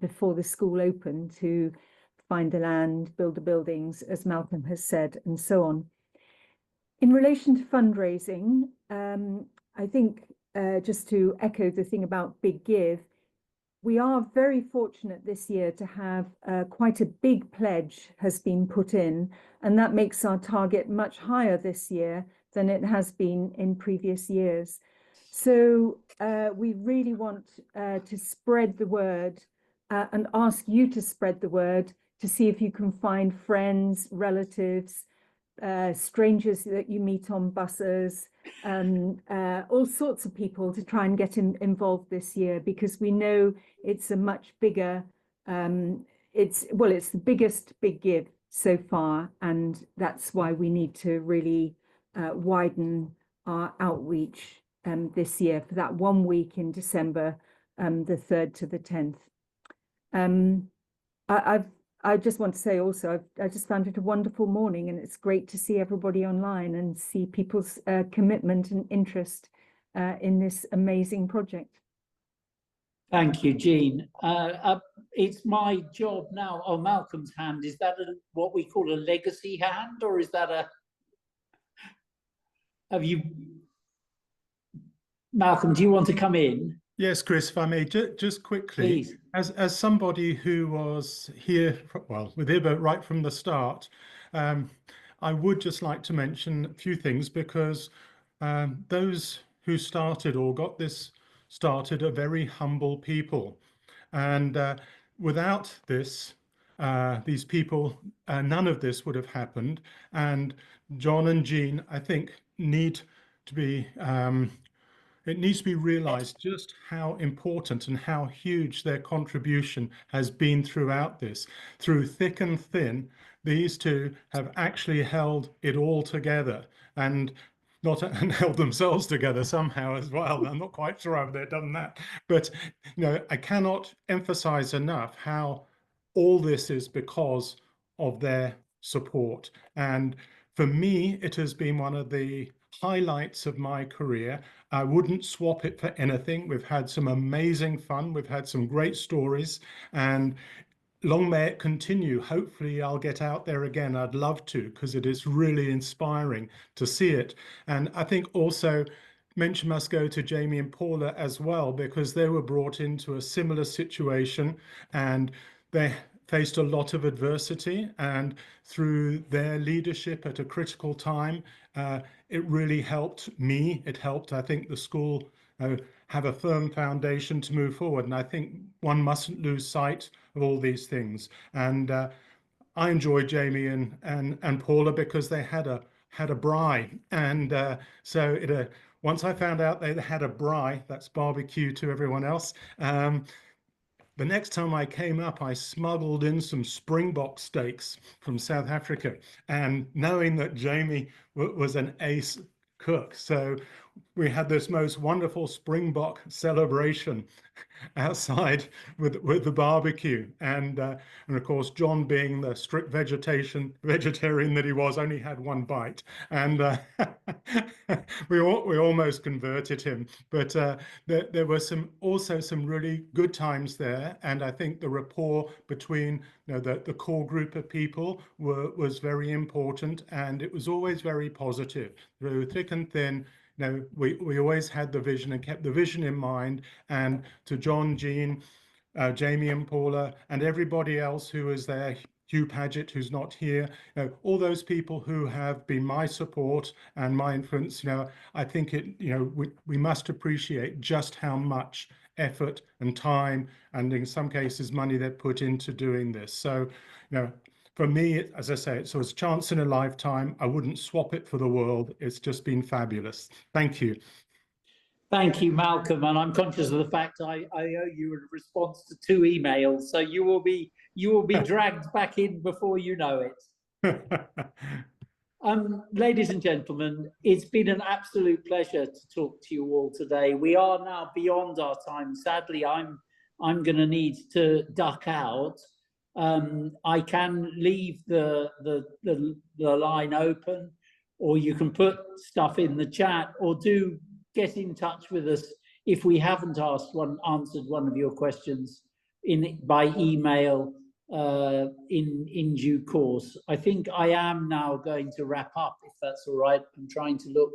before the school opened to find the land, build the buildings, as Malcolm has said, and so on. In relation to fundraising, I think just to echo the thing about Big Give, we are very fortunate this year to have quite a big pledge has been put in, and that makes our target much higher this year than it has been in previous years. So we really want to spread the word and ask you to spread the word to see if you can find friends, relatives, strangers that you meet on buses, all sorts of people to try and get involved this year, because we know it's a much bigger, it's the biggest Big Give so far, and that's why we need to really widen our outreach this year for that 1 week in December, the 3rd to the 10th. I just want to say also, I just found it a wonderful morning, and it's great to see everybody online and see people's commitment and interest in this amazing project. Thank you, Jean. It's my job now. Oh, Malcolm's hand. Is that what we call a legacy hand, or is that a... Have you... Malcolm, do you want to come in? Yes, Chris, if I may, just quickly, please. As somebody who was here, well, with Ibba right from the start, I would just like to mention a few things, because those who started or got this started are very humble people. And without this, these people, none of this would have happened. And John and Jean, I think, need to be... it needs to be realized just how important and how huge their contribution has been throughout this. Through thick and thin, these two have actually held it all together, and held themselves together somehow as well. I'm not quite sure how they've done that. But I cannot emphasize enough how all this is because of their support. And for me, it has been one of the highlights of my career. I wouldn't swap it for anything. We've had some amazing fun. We've had some great stories, and long may it continue. Hopefully I'll get out there again. I'd love to, because it is really inspiring to see it. And I think also mention must go to Jamie and Paula as well, because they were brought into a similar situation and they faced a lot of adversity, and through their leadership at a critical time, it really helped me. It helped, I think, the school have a firm foundation to move forward. And I think one mustn't lose sight of all these things. And I enjoy Jamie and Paula because they had a braai. And so once I found out they had a braai, that's barbecue to everyone else, the next time I came up, I smuggled in some Springbok steaks from South Africa, and knowing that Jamie was an ace cook. So we had this most wonderful Springbok celebration outside with the barbecue, and of course John, being the strict vegetarian that he was, only had one bite, and we almost converted him. But there were also some really good times there, and I think the rapport between the core group of people was very important, and it was always very positive through thick and thin. We always had the vision and kept the vision in mind. And to John, Jean, Jamie and Paula, and everybody else who was there, Hugh Paget, who's not here, all those people who have been my support and my influence, I think we must appreciate just how much effort and time, and in some cases money, they've put into doing this. So, for me, as I say, it's a chance in a lifetime. I wouldn't swap it for the world. It's just been fabulous. Thank you. Thank you, Malcolm. And I'm conscious of the fact I owe you a response to 2 emails, so you will be dragged back in before you know it. Ladies and gentlemen, it's been an absolute pleasure to talk to you all today. We are now beyond our time. Sadly, I'm going to need to duck out. I can leave the line open, or you can put stuff in the chat, or do get in touch with us if we haven't answered one of your questions by email in due course. I think I am now going to wrap up, if that's all right. I'm trying to look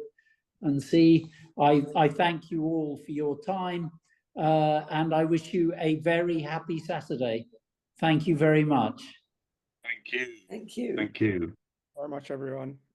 and see. I thank you all for your time, and I wish you a very happy Saturday. Thank you very much. Thank you. Thank you. Thank you Very much, everyone.